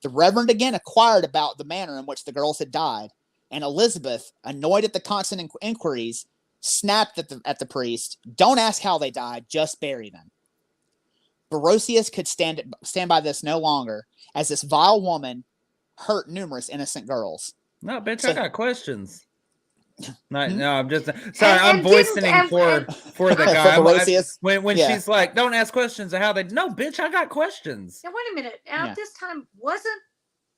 The Reverend again inquired about the manner in which the girls had died, and Elizabeth, annoyed at the constant inquiries, snapped at the priest, "Don't ask how they died, just bury them." Barosius could stand by this no longer, as this vile woman hurt numerous innocent girls. No, bitch, I got questions. No, I'm just sorry. I'm voicing for the guy. When she's like, "Don't ask questions of how they." No, bitch, I got questions. Now wait a minute. At this time, wasn't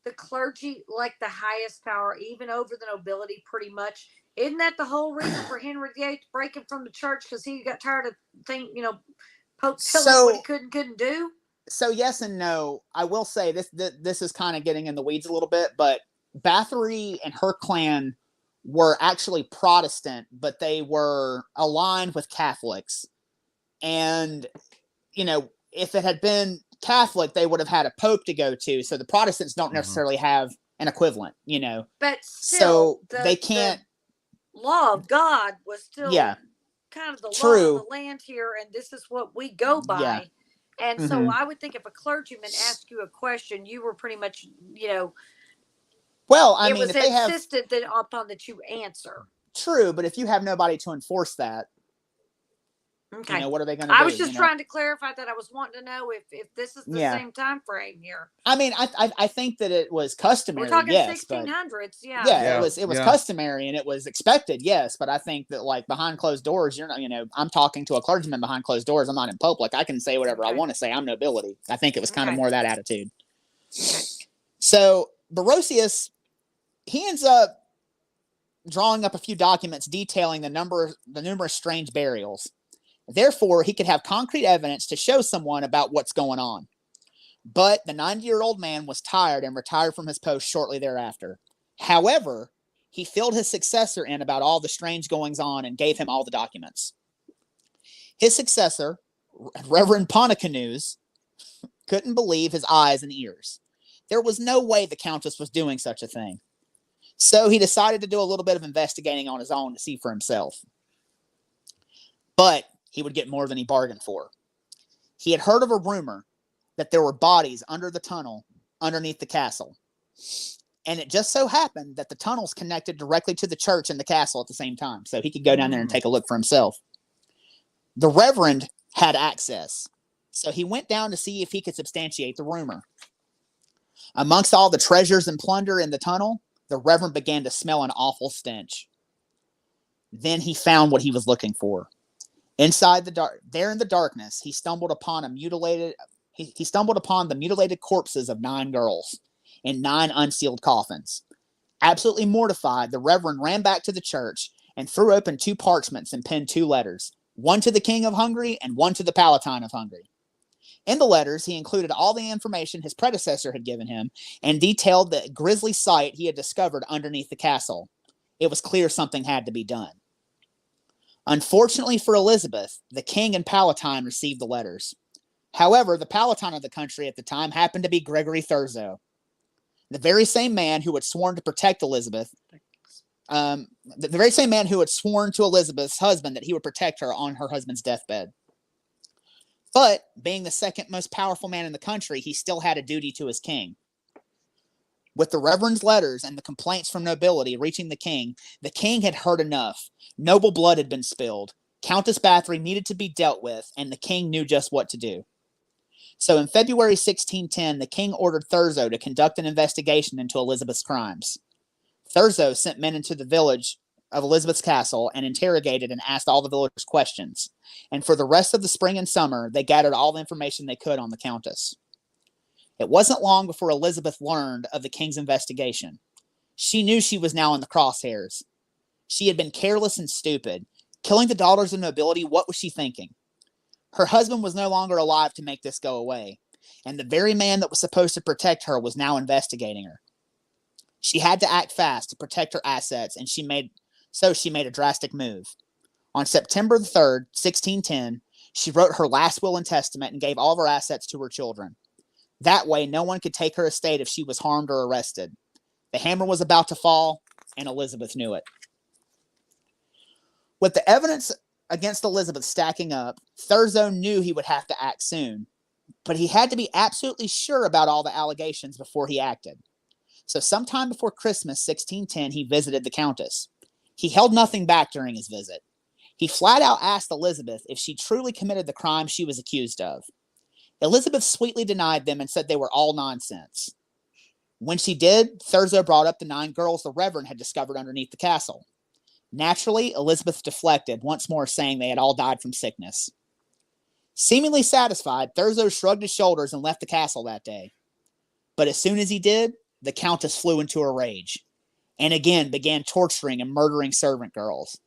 the clergy like the highest power, even over the nobility, pretty much? Isn't that the whole reason for Henry VIII breaking from the church, because he got tired of Pope telling him what he couldn't do? So yes and no. I will say this is kind of getting in the weeds a little bit, but Bathory and her clan were actually Protestant, but they were aligned with Catholics. And, if it had been Catholic, they would have had a pope to go to. So the Protestants don't necessarily have an equivalent, But still, so they can't. The law of God was still kind of the law of the land here, and this is what we go by. Yeah. And so I would think if a clergyman asked you a question, you were pretty much, Well, I it mean, was if they have insisted upon that you answer. True, but if you have nobody to enforce that, Okay. What are they going to do? I was just trying to clarify that. I was wanting to know if this is the same time frame here. I mean, I think that it was customary. We're talking yes, 1600s. Yeah. Yeah, it was customary and it was expected. Yes, but I think that like behind closed doors, you're not. I'm talking to a clergyman behind closed doors. I'm not in public. I can say whatever I want to say. I'm nobility. I think it was kind of more that attitude. Okay. So Barocius, he ends up drawing up a few documents detailing the numerous strange burials. Therefore, he could have concrete evidence to show someone about what's going on. But the 90-year-old man was tired and retired from his post shortly thereafter. However, he filled his successor in about all the strange goings-on and gave him all the documents. His successor, Reverend Ponticanus, couldn't believe his eyes and ears. There was no way the Countess was doing such a thing. So he decided to do a little bit of investigating on his own to see for himself. But he would get more than he bargained for. He had heard of a rumor that there were bodies under the tunnel underneath the castle. And it just so happened that the tunnels connected directly to the church and the castle at the same time. So he could go down there and take a look for himself. The Reverend had access. So he went down to see if he could substantiate the rumor. Amongst all the treasures and plunder in the tunnel, the Reverend began to smell an awful stench. Then he found what he was looking for. Inside there in the darkness, he stumbled upon he stumbled upon the mutilated corpses of 9 girls in 9 unsealed coffins. Absolutely mortified, the Reverend ran back to the church and threw open 2 parchments and penned 2 letters, one to the King of Hungary and one to the Palatine of Hungary. In the letters, he included all the information his predecessor had given him and detailed the grisly sight he had discovered underneath the castle. It was clear something had to be done. Unfortunately for Elizabeth, the king and Palatine received the letters. However, the Palatine of the country at the time happened to be Gregory Thurzo, the very same man who had sworn to protect Elizabeth, the very same man who had sworn to Elizabeth's husband that he would protect her on her husband's deathbed. But, being the second most powerful man in the country, he still had a duty to his king. With the Reverend's letters and the complaints from nobility reaching the king had heard enough. Noble blood had been spilled. Countess Bathory needed to be dealt with, and the king knew just what to do. So in February 1610, the king ordered Thurzo to conduct an investigation into Elizabeth's crimes. Thurzo sent men into the village of Elizabeth's castle and interrogated and asked all the villagers questions. And for the rest of the spring and summer, they gathered all the information they could on the Countess. It wasn't long before Elizabeth learned of the king's investigation. She knew she was now in the crosshairs. She had been careless and stupid. Killing the daughters of nobility, what was she thinking? Her husband was no longer alive to make this go away, and the very man that was supposed to protect her was now investigating her. She had to act fast to protect her assets, and she made a drastic move. On September the 3rd, 1610, she wrote her last will and testament and gave all of her assets to her children. That way, no one could take her estate if she was harmed or arrested. The hammer was about to fall, and Elizabeth knew it. With the evidence against Elizabeth stacking up, Thurzo knew he would have to act soon, but he had to be absolutely sure about all the allegations before he acted. So sometime before Christmas 1610, he visited the Countess. He held nothing back during his visit. He flat out asked Elizabeth if she truly committed the crime she was accused of. Elizabeth sweetly denied them and said they were all nonsense. When she did, Thurzo brought up the 9 girls the Reverend had discovered underneath the castle. Naturally, Elizabeth deflected, once more saying they had all died from sickness. Seemingly satisfied, Thurzo shrugged his shoulders and left the castle that day. But as soon as he did, the Countess flew into a rage, and again began torturing and murdering servant girls.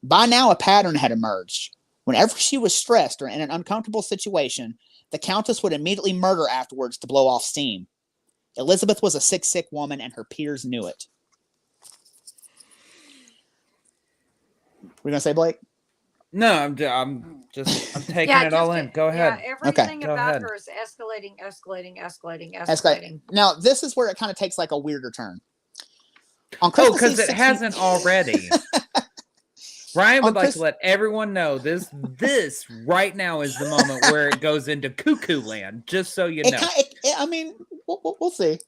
By now, a pattern had emerged. Whenever she was stressed or in an uncomfortable situation, the Countess would immediately murder afterwards to blow off steam. Elizabeth was a sick woman, and her peers knew it. We're gonna say, Blake? No, I'm taking it all in. Go ahead. Yeah, everything about her is escalating. Now, this is where it kind of takes like a weirder turn. Because it hasn't already. Ryan would like to let everyone know this right now is the moment where it goes into cuckoo land, just so you know. We'll see.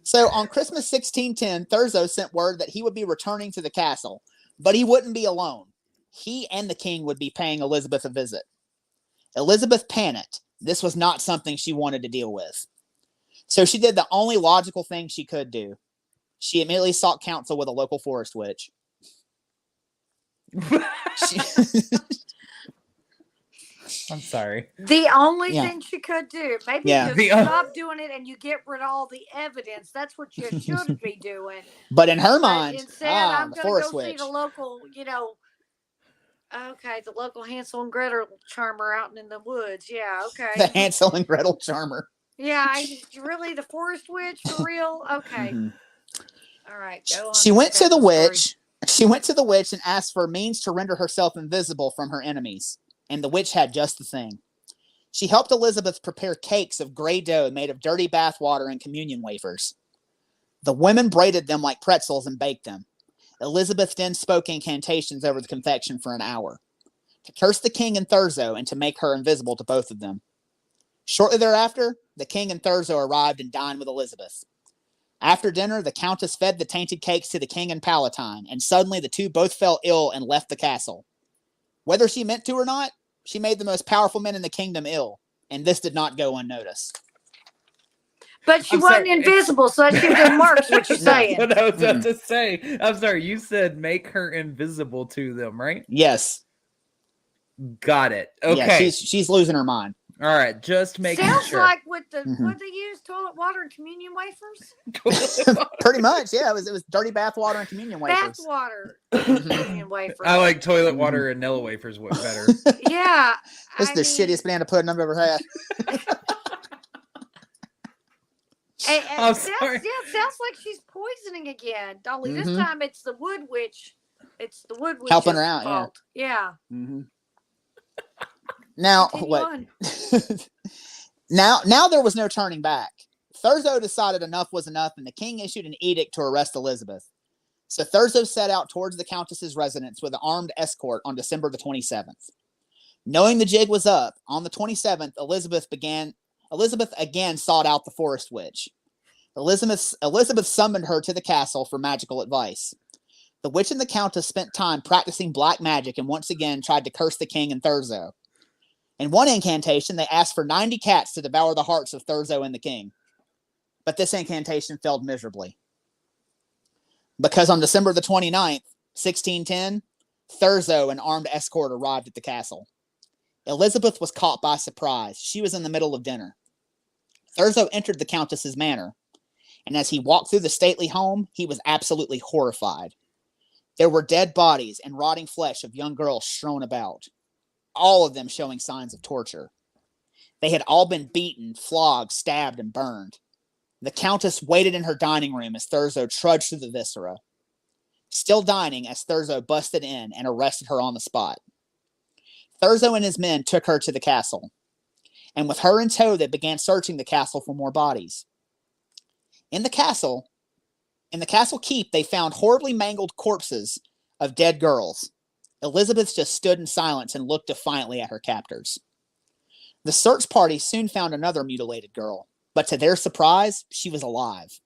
So on Christmas 1610, Thurzo sent word that he would be returning to the castle, but he wouldn't be alone. he and the king would be paying Elizabeth a visit. Elizabeth panicked. This was not something she wanted to deal with. So she did the only logical thing she could do. She immediately sought counsel with a local forest witch. I'm sorry. The only thing she could do, maybe just stop doing it and you get rid of all the evidence. That's what you should be doing. But in her mind, instead, I'm the going to forest go witch. see the local, the local Hansel and Gretel charmer out in the woods. Yeah, okay. The Hansel and Gretel charmer. Yeah, really the forest witch for real? Okay. Mm-hmm. All right, go on. She went to the witch. She went to the witch and asked for means to render herself invisible from her enemies. And the witch had just the thing. She helped Elizabeth prepare cakes of gray dough made of dirty bath water and communion wafers. The women braided them like pretzels and baked them. Elizabeth then spoke incantations over the confection for an hour, to curse the king and Thurzo and to make her invisible to both of them. Shortly thereafter, the king and Thurzo arrived and dined with Elizabeth. After dinner, the Countess fed the tainted cakes to the king and Palatine, and suddenly the two both fell ill and left the castle. Whether she meant to or not, she made the most powerful men in the kingdom ill, and this did not go unnoticed. But she wasn't invisible, so that shouldn't have marked what you're saying. What I was about to say. I'm sorry, you said make her invisible to them, right? Yes. Got it. Okay. Yeah, she's losing her mind. All right, just making Sounds sure. like what they use, toilet water and communion wafers? Pretty much, yeah. It was dirty bath water and communion wafers. Bath water and communion wafers. I like toilet water and Nilla wafers better. Yeah. This is the shittiest banana pudding I've ever had. I'm sorry. It sounds like she's poisoning again. Only this time it's the wood witch. It's the wood witch helping her out. fault. Yeah. Mm-hmm. Now what? now there was no turning back. Thurzo decided enough was enough, and the king issued an edict to arrest Elizabeth. So Thurzo set out towards the Countess's residence with an armed escort on December the 27th. Knowing the jig was up, on the 27th, Elizabeth again sought out the forest witch. Elizabeth summoned her to the castle for magical advice. The witch and the Countess spent time practicing black magic and once again tried to curse the king and Thurzo. In one incantation, they asked for 90 cats to devour the hearts of Thurzo and the king. But this incantation failed miserably. Because on December the 29th, 1610, Thurzo, an armed escort, arrived at the castle. Elizabeth was caught by surprise. She was in the middle of dinner. Thurzo entered the Countess's manor, and as he walked through the stately home, he was absolutely horrified. There were dead bodies and rotting flesh of young girls strewn about, all of them showing signs of torture. They had all been beaten, flogged, stabbed, and burned. The Countess waited in her dining room as Thurzo trudged through the viscera. Still dining as Thurzo busted in and arrested her on the spot. Thurzo and his men took her to the castle, and with her in tow, they began searching the castle for more bodies. In the castle keep, they found horribly mangled corpses of dead girls. Elizabeth just stood in silence and looked defiantly at her captors. The search party soon found another mutilated girl, but to their surprise, she was alive.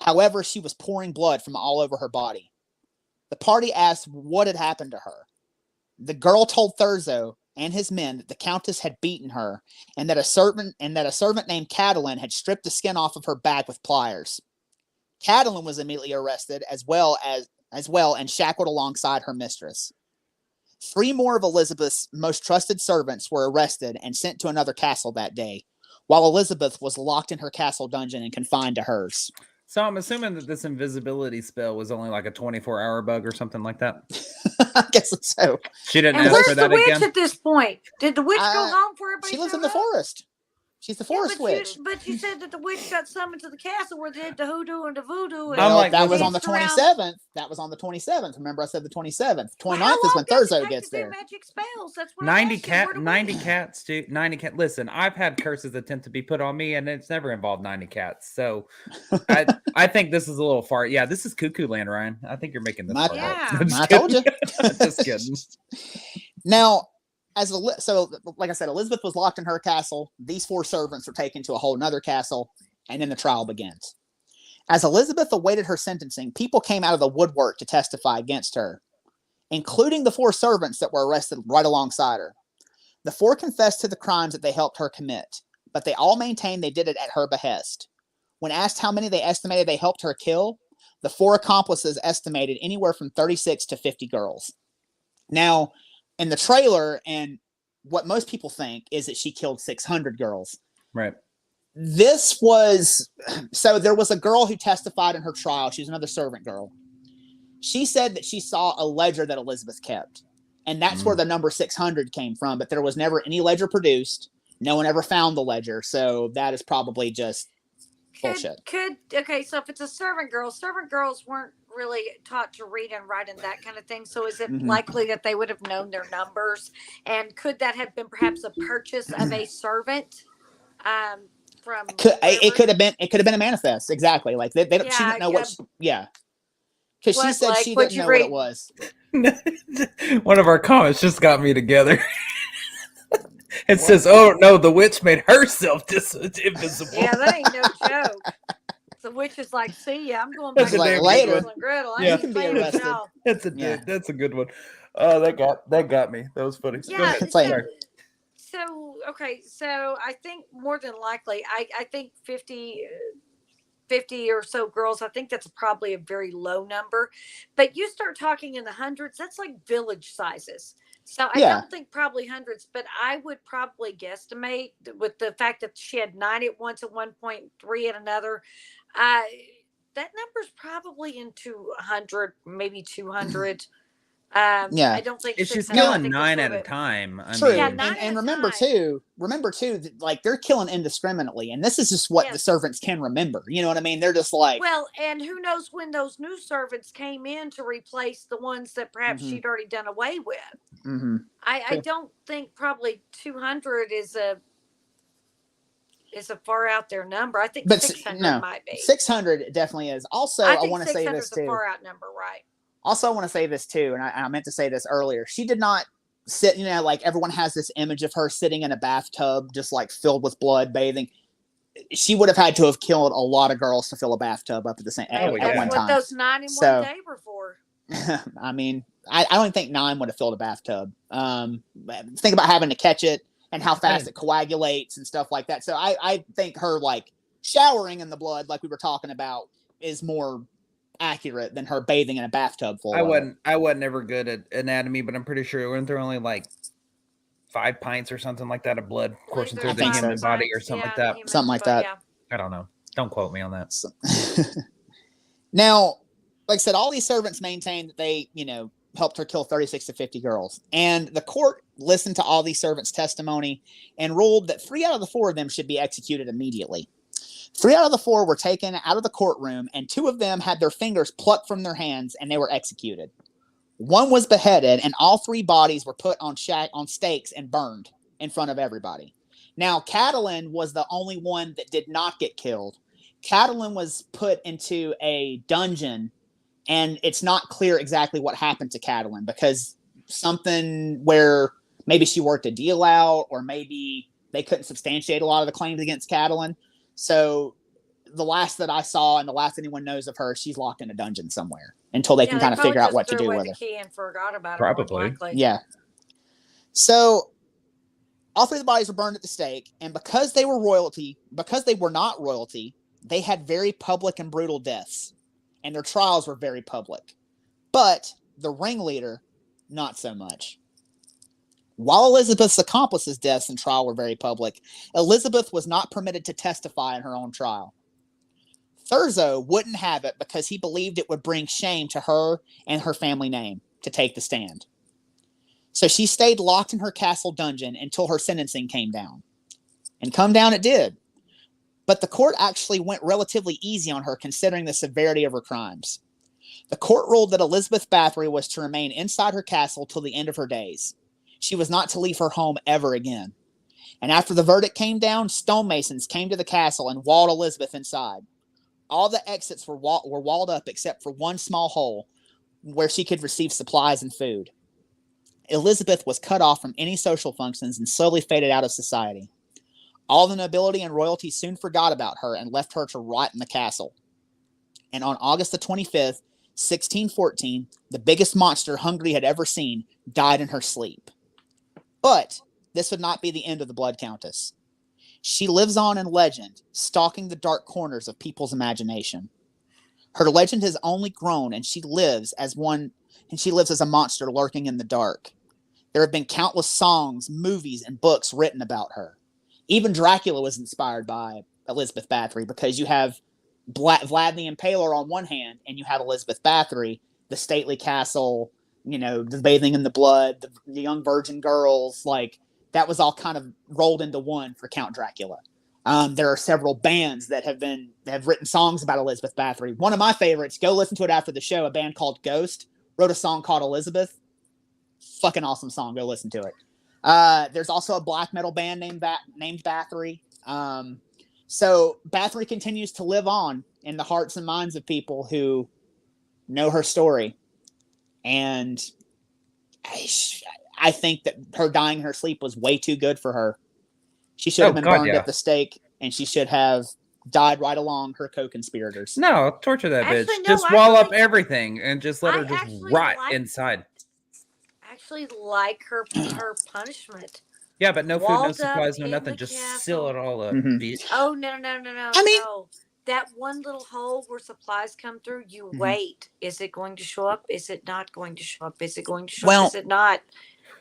However, she was pouring blood from all over her body. The party asked what had happened to her. The girl told Thurzo and his men that the Countess had beaten her, and that a servant named Catalin had stripped the skin off of her back with pliers. Catalin was immediately arrested as well and shackled alongside her mistress. 3 more of Elizabeth's most trusted servants were arrested and sent to another castle that day, while Elizabeth was locked in her castle dungeon and confined to hers. So I'm assuming that this invisibility spell was only like a 24-hour bug or something like that. I guess so. She didn't and ask for that where's the again. witch at this point? Did the witch go home for everybody? She lives in the forest. She's the forest witch. But you said that the witch got summoned to the castle where they did the hoodoo and the voodoo. And I'm like, that was on the 27th. That was on the 27th. Remember, I said the 27th. 29th is when Thurzo gets there. Magic spells. That's what 90 cats, dude. 90 cat. Listen, I've had curses attempt to be put on me, and it's never involved 90 cats. So, I think this is a little far. Yeah, this is cuckoo land, Ryan. I think you're making this. Part I told you. Just kidding. Now, like I said, Elizabeth was locked in her castle. These 4 servants were taken to a whole nother castle, and then the trial begins. As Elizabeth awaited her sentencing, people came out of the woodwork to testify against her. including the 4 servants that were arrested right alongside her. The 4 confessed to the crimes that they helped her commit, but they all maintained they did it at her behest. When asked how many they estimated they helped her kill, the 4 accomplices estimated anywhere from 36 to 50 girls. Now, in the trailer, and what most people think is that she killed 600 girls. Right. So there was a girl who testified in her trial. She was another servant girl. She said that she saw a ledger that Elizabeth kept. And that's where the number 600 came from. But there was never any ledger produced. No one ever found the ledger. So that is probably just bullshit. Okay, so if it's a servant girls weren't really taught to read and write and that kind of thing. So is it likely that they would have known their numbers? And could that have been perhaps a purchase of a servant? From it could have been a manifest. Exactly. Like she didn't know what. Because she said she didn't know what it was. One of our comments just got me together. It says, "Oh no, the witch made herself invisible." Yeah, that ain't no joke. The witch is like, "See ya, I'm going back to later. Gretel. Yeah, you can be arrested." That's a good one. Oh, that got me. That was funny. Yeah. It's So I think more than likely, I think 50 or so girls, I think that's probably a very low number. But you start talking in the hundreds, that's like village sizes. So I don't think probably hundreds, but I would probably guesstimate with the fact that she had 9 at once at 1.3 at another. That number's probably into 100, maybe 200. I don't think if she's killing 9 at a time. True. And remember too, that, like, they're killing indiscriminately, and this is just what the servants can remember. You know what I mean? They're just like, well, and who knows when those new servants came in to replace the ones that perhaps she'd already done away with. I don't think probably 200 is a far out there number. I think 600 might be. 600 definitely is. Also, I want to say this too. A far out number, right? Also, I want to say this too, and I meant to say this earlier. She did not sit, like everyone has this image of her sitting in a bathtub, just like filled with blood, bathing. She would have had to have killed a lot of girls to fill a bathtub up at the same at one time. What those 9 in one day were for. I mean, I don't think 9 would have filled a bathtub. Think about having to catch it and how fast it coagulates and stuff like that. So I think her like showering in the blood, like we were talking about, is more accurate than her bathing in a bathtub full. I wasn't ever good at anatomy, but I'm pretty sure weren't there only like 5 pints or something like that of blood coursing through the human body or something like that. Something like that. Yeah. I don't know. Don't quote me on that. Now, like I said, all these servants maintain that they, helped her kill 36 to 50 girls. And the court listened to all these servants' testimony and ruled that 3 out of the 4 of them should be executed immediately. 3 out of the 4 were taken out of the courtroom, and 2 of them had their fingers plucked from their hands, and they were executed. 1 was beheaded, and all 3 bodies were put on stakes and burned in front of everybody. Now, Catalin was the only one that did not get killed. Catalin was put into a dungeon, and it's not clear exactly what happened to Catalin, because something where maybe she worked a deal out, or maybe they couldn't substantiate a lot of the claims against Catalin. So the last that I saw and the last anyone knows of her, she's locked in a dungeon somewhere until they can kind of figure out what to do with her. Key and forgot about Probably. Yeah. So all 3 of the bodies were burned at the stake, and because they were not royalty, they had very public and brutal deaths, and their trials were very public. But the ringleader, not so much. While Elizabeth's accomplices' deaths and trial were very public, Elizabeth was not permitted to testify in her own trial. Thurzo wouldn't have it because he believed it would bring shame to her and her family name to take the stand. So she stayed locked in her castle dungeon until her sentencing came down. And come down it did. But the court actually went relatively easy on her considering the severity of her crimes. The court ruled that Elizabeth Bathory was to remain inside her castle till the end of her days. She was not to leave her home ever again. And after the verdict came down, stonemasons came to the castle and walled Elizabeth inside. All the exits were walled up except for one small hole where she could receive supplies and food. Elizabeth was cut off from any social functions and slowly faded out of society. All the nobility and royalty soon forgot about her and left her to rot in the castle. And on August the 25th, 1614, the biggest monster Hungary had ever seen died in her sleep. But this would not be the end of the Blood Countess. She lives on in legend, stalking the dark corners of people's imagination. Her legend has only grown, and she lives as a monster lurking in the dark. There have been countless songs, movies, and books written about her. Even Dracula was inspired by Elizabeth Bathory, because you have Vlad the Impaler on one hand, and you have Elizabeth Bathory, the stately castle, the bathing in the blood, the young virgin girls, that was all kind of rolled into one for Count Dracula. There are several bands that have written songs about Elizabeth Bathory. One of my favorites, go listen to it after the show, a band called Ghost wrote a song called Elizabeth. Fucking awesome song. Go listen to it. There's also a black metal band named Bathory. So Bathory continues to live on in the hearts and minds of people who know her story. And I think that her dying in her sleep was way too good for her. She should have been burned at the stake, and she should have died right along her co-conspirators. No, torture that bitch. Just wall up everything and just let her just rot inside. Actually like her punishment. Yeah, but no food, no supplies, no nothing. Just seal it all up. Bitch. Oh, no. I mean, that one little hole where supplies come through, you wait. Is it going to show up? Is it not going to show up? Is it going to show up? Is it not?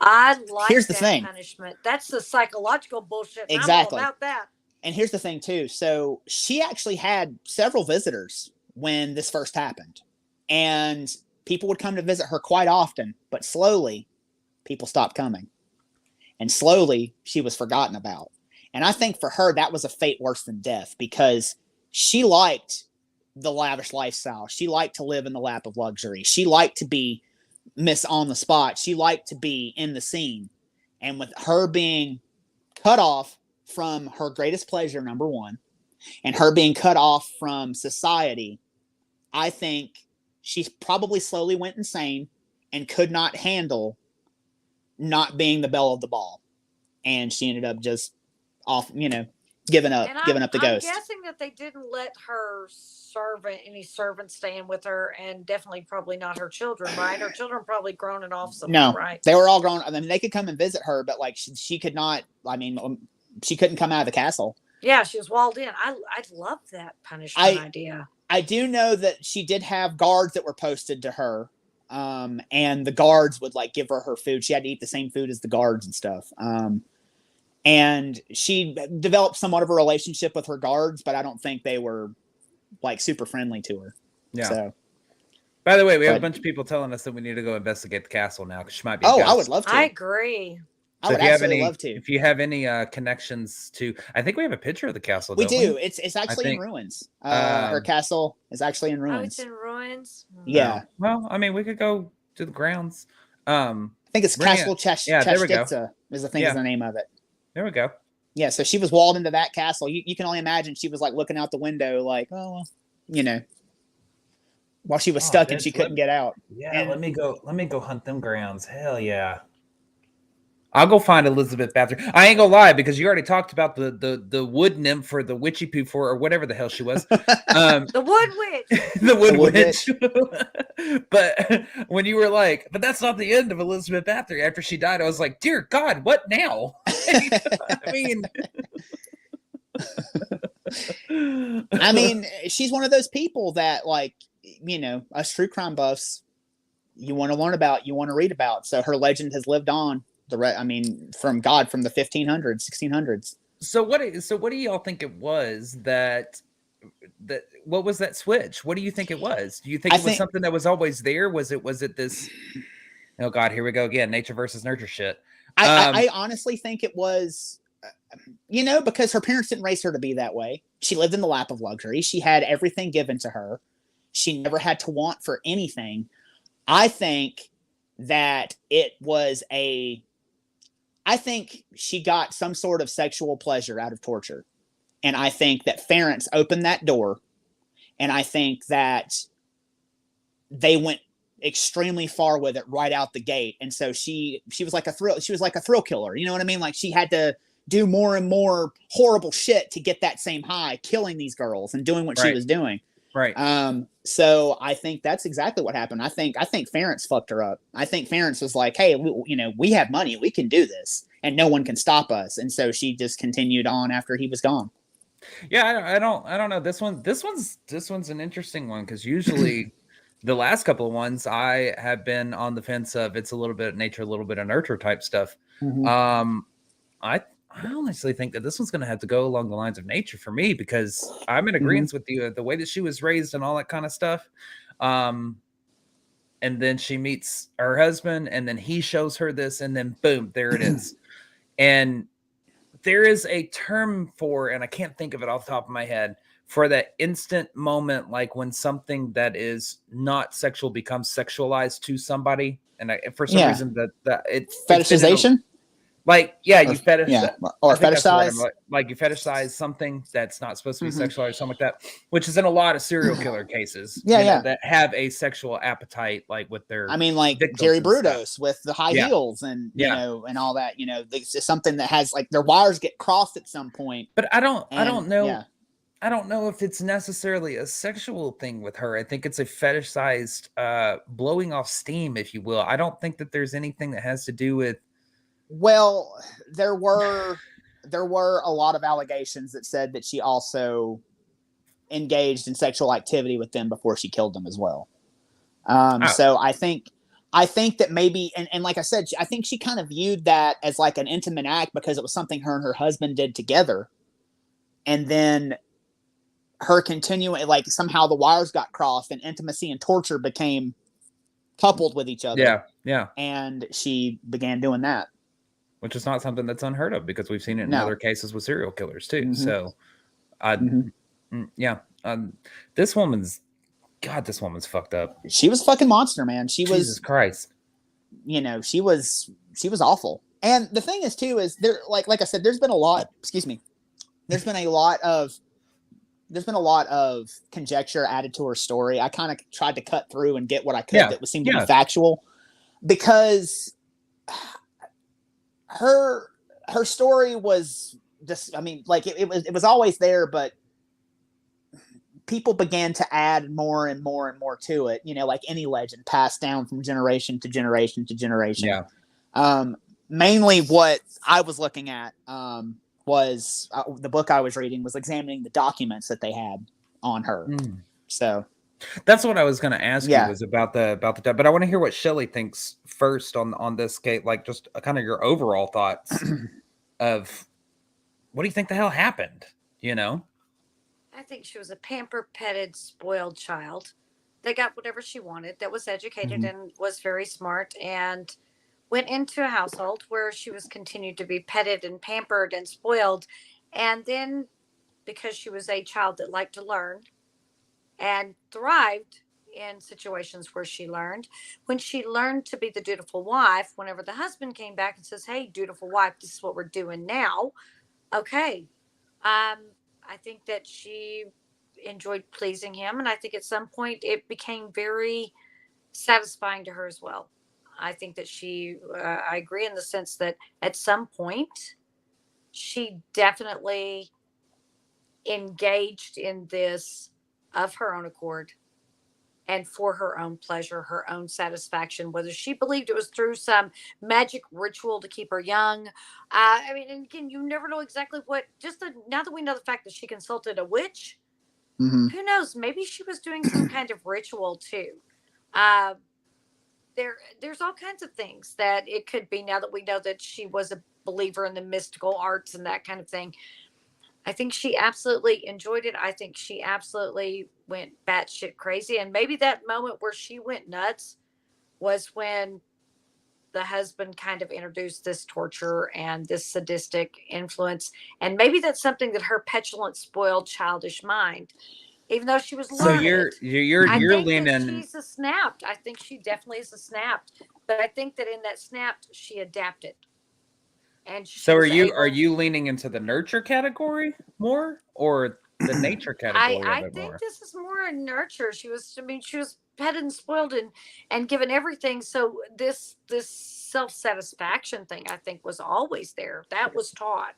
I like here's the thing. Punishment. That's the psychological bullshit. Exactly. I'm all about that. And here's the thing, too. So she actually had several visitors when this first happened. And people would come to visit her quite often. But slowly, people stopped coming. And slowly, she was forgotten about. And I think for her, that was a fate worse than death, because she liked the lavish lifestyle. She liked to live in the lap of luxury. She liked to be Miss on the spot. She liked to be in the scene. And with her being cut off from her greatest pleasure, number one, and her being cut off from society, I think she probably slowly went insane and could not handle not being the belle of the ball. And she ended up just off, giving up the ghost. I'm guessing that they didn't let any servants stay in with her, and definitely probably not her children, right? Her children probably grown and off somewhere, right? They were all grown. I mean, they could come and visit her, but she could not, she couldn't come out of the castle. Yeah, she was walled in. I love that punishment idea. I do know that she did have guards that were posted to her. And the guards would give her food. She had to eat the same food as the guards and stuff. And she developed somewhat of a relationship with her guards, but I don't think they were super friendly to her. Yeah. So, by the way, we have a bunch of people telling us that we need to go investigate the castle now, because she might be. Oh, I would love to. I agree. So I would absolutely love to. If you have any connections to, I think we have a picture of the castle. We do. It's actually in ruins. Her castle is actually in ruins. Oh, it's in ruins. Yeah. Well, we could go to the grounds. I think it's Castle Chestitza is the name of it. There we go. Yeah. So she was walled into that castle. You can only imagine she was looking out the window, while she was stuck and she couldn't get out. Yeah. And let me go hunt them grounds. Hell yeah. I'll go find Elizabeth Bathory. I ain't gonna lie, because you already talked about the wood nymph or the witchy poo for, or whatever the hell she was. The wood witch. The wood witch. But when you were but that's not the end of Elizabeth Bathory. After she died, I was like, dear God, what now? She's one of those people that us true crime buffs, you want to learn about, you want to read about. So her legend has lived on. From the 1500s, 1600s. So what do y'all think it was that what was that switch? What do you think it was? Do you think it was something that was always there? Was it this? Oh God, here we go again. Nature versus nurture shit. I honestly think it was, because her parents didn't raise her to be that way. She lived in the lap of luxury. She had everything given to her. She never had to want for anything. I think that it was I think she got some sort of sexual pleasure out of torture. And I think that Ference opened that door. And I think that they went extremely far with it right out the gate. And so she was like a thrill killer. You know what I mean? She had to do more and more horrible shit to get that same high, killing these girls and doing what she was doing. Right. So I think that's exactly what happened. I think Ference fucked her up. I think Ference was like, hey, we have money, we can do this, and no one can stop us. And so she just continued on after he was gone. Yeah, I don't know. This one's an interesting one because usually the last couple of ones I have been on the fence of it's a little bit of nature, a little bit of nurture type stuff. I honestly think that this one's going to have to go along the lines of nature for me because I'm in agreement with you. The way that she was raised and all that kind of stuff. And then she meets her husband and then he shows her this and then boom, there it is. And there is a term for, and I can't think of it off the top of my head, for that instant moment, like when something that is not sexual becomes sexualized to somebody. And for some reason that it's fetishization. You fetish, or fetishize, like you fetishize something that's not supposed to be sexualized, something like that, which is in a lot of serial killer cases. That have a sexual appetite, like with their. I mean, like Jerry Brudos with the high heels, and and all that. It's something that has like their wires get crossed at some point. But I don't know. Yeah. I don't know if it's necessarily a sexual thing with her. I think it's a fetishized blowing off steam, if you will. I don't think that there's anything that has to do with. Well, there were a lot of allegations that said that she also engaged in sexual activity with them before she killed them as well. So I think that maybe, and like I said, I think she kind of viewed that as like an intimate act because it was something her and her husband did together. And then her continuing, like somehow the wires got crossed and intimacy and torture became coupled with each other. Yeah. And she began doing that. Which is not something that's unheard of because we've seen it in other cases with serial killers too. So, this woman's fucked up. She was a fucking monster, man. Jesus Christ. She was awful. And the thing is too, is there, like I said, there's been a lot of conjecture added to her story. I kind of tried to cut through and get what I could that seemed to be factual, because her story was just, I mean, like it was always there, but people began to add more and more and more to it, like any legend passed down from generation to generation to generation. Mainly what I was looking at was the book I was reading was examining the documents that they had on her. So that's what I was going to ask you was about the but I want to hear what Shelley thinks first on this, Kate, like just kind of your overall thoughts of what do you think the hell happened? I think she was a pampered, petted, spoiled child that got whatever she wanted, that was educated and was very smart, and went into a household where she was continued to be petted and pampered and spoiled. And then because she was a child that liked to learn and thrived in situations where she learned, when she learned to be the dutiful wife, whenever the husband came back and says, hey, dutiful wife, this is what we're doing now. Okay. I think that she enjoyed pleasing him. And I think at some point it became very satisfying to her as well. I think that I agree in the sense that at some point she definitely engaged in this of her own accord and for her own pleasure, her own satisfaction, whether she believed it was through some magic ritual to keep her young. I mean, and again, you never know exactly what, now that we know the fact that she consulted a witch, who knows, maybe she was doing some kind of ritual too. There's all kinds of things that it could be, now that we know that she was a believer in the mystical arts and that kind of thing. I think she absolutely enjoyed it. I think she absolutely went batshit crazy. And maybe that moment where she went nuts was when the husband kind of introduced this torture and this sadistic influence. And maybe that's something that her petulant, spoiled, childish mind, even though she was learned. So you're leaning. She's a snapped. I think she definitely is a snapped. But I think that in that snapped, she adapted. And so are you leaning into the nurture category more or the nature category? I think this is more a nurture. She was petted and spoiled and given everything. So this self-satisfaction thing, I think, was always there. That was taught.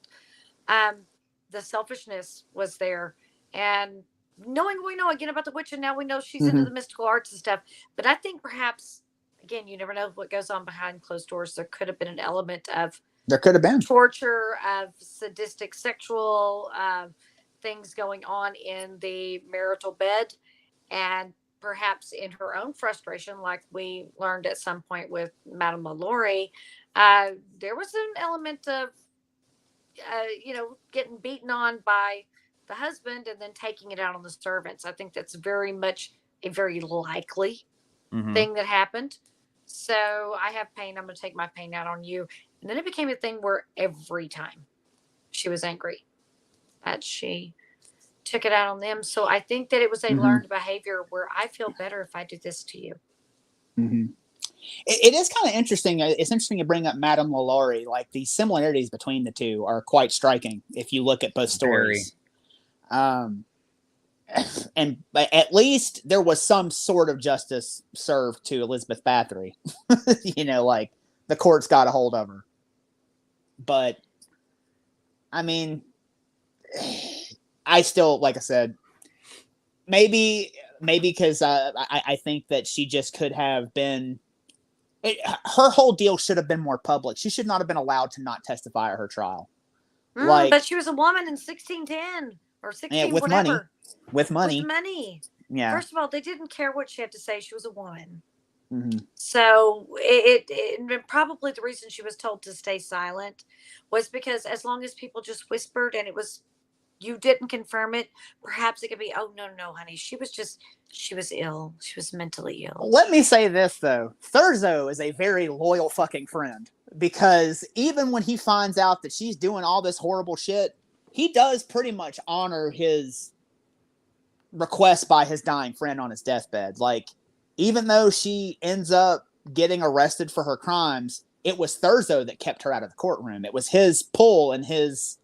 The selfishness was there. And knowing we know again about the witch, and now we know she's into the mystical arts and stuff. But I think perhaps, again, you never know what goes on behind closed doors. There could have been an element of There could have been torture, of sadistic sexual things going on in the marital bed, and perhaps in her own frustration, like we learned at some point with Madame Lalaurie, there was an element of getting beaten on by the husband and then taking it out on the servants. I think that's very much a very likely thing that happened. So I have pain. I'm going to take my pain out on you. And then it became a thing where every time she was angry, that she took it out on them. So I think that it was a learned behavior where I feel better if I do this to you. It is kind of interesting. It's interesting to bring up Madame Lalaurie. Like, the similarities between the two are quite striking if you look at both stories. But at least there was some sort of justice served to Elizabeth Bathory. Like, the courts got a hold of her. But I mean, I still, like I said, maybe because I think that she just could have been. Her whole deal should have been more public. She should not have been allowed to not testify at her trial. But she was a woman in 1610 or 16 with whatever. money. With money. With money. Yeah. First of all, they didn't care what she had to say. She was a woman. So it probably the reason she was told to stay silent was because as long as people just whispered and you didn't confirm it, perhaps it could be, oh, no, honey. She was ill. She was mentally ill. Let me say this, though. Thurzo is a very loyal fucking friend, because even when he finds out that she's doing all this horrible shit, he does pretty much honor his request by his dying friend on his deathbed. Like, even though she ends up getting arrested for her crimes, it was Thurzo that kept her out of the courtroom. It was his pull and his...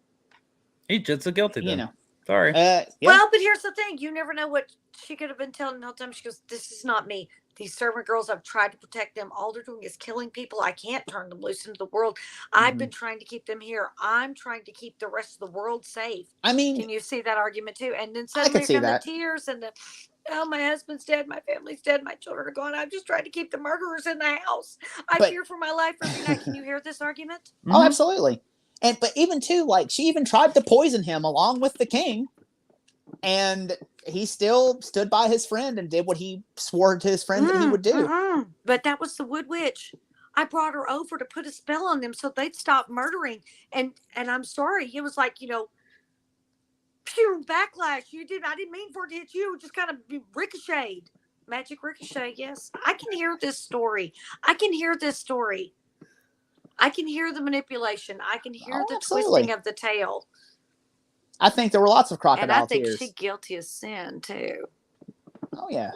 He just a guilty then. Sorry. Well, but here's the thing. You never know what she could have been telling the whole time. She goes, this is not me. These servant girls, I've tried to protect them. All they're doing is killing people. I can't turn them loose into the world. I've been trying to keep them here. I'm trying to keep the rest of the world safe. I mean... Can you see that argument too? And then suddenly come the tears and my husband's dead. My family's dead. My children are gone. I'm just trying to keep the murderers in the house. I fear for my life every night. Can you hear this argument? Oh, absolutely. But even too, like, she even tried to poison him along with the king, and he still stood by his friend and did what he swore to his friend that he would do. But that was the Wood Witch. I brought her over to put a spell on them so they'd stop murdering. And I'm sorry, it was like, pure backlash. I didn't mean for it to hit you. It just kind of ricocheted. Magic ricochet. Yes, I can hear this story. I can hear the manipulation. I can hear the twisting of the tale. I think there were lots of crocodile tears. And I think she's guilty of sin, too. Oh, yeah.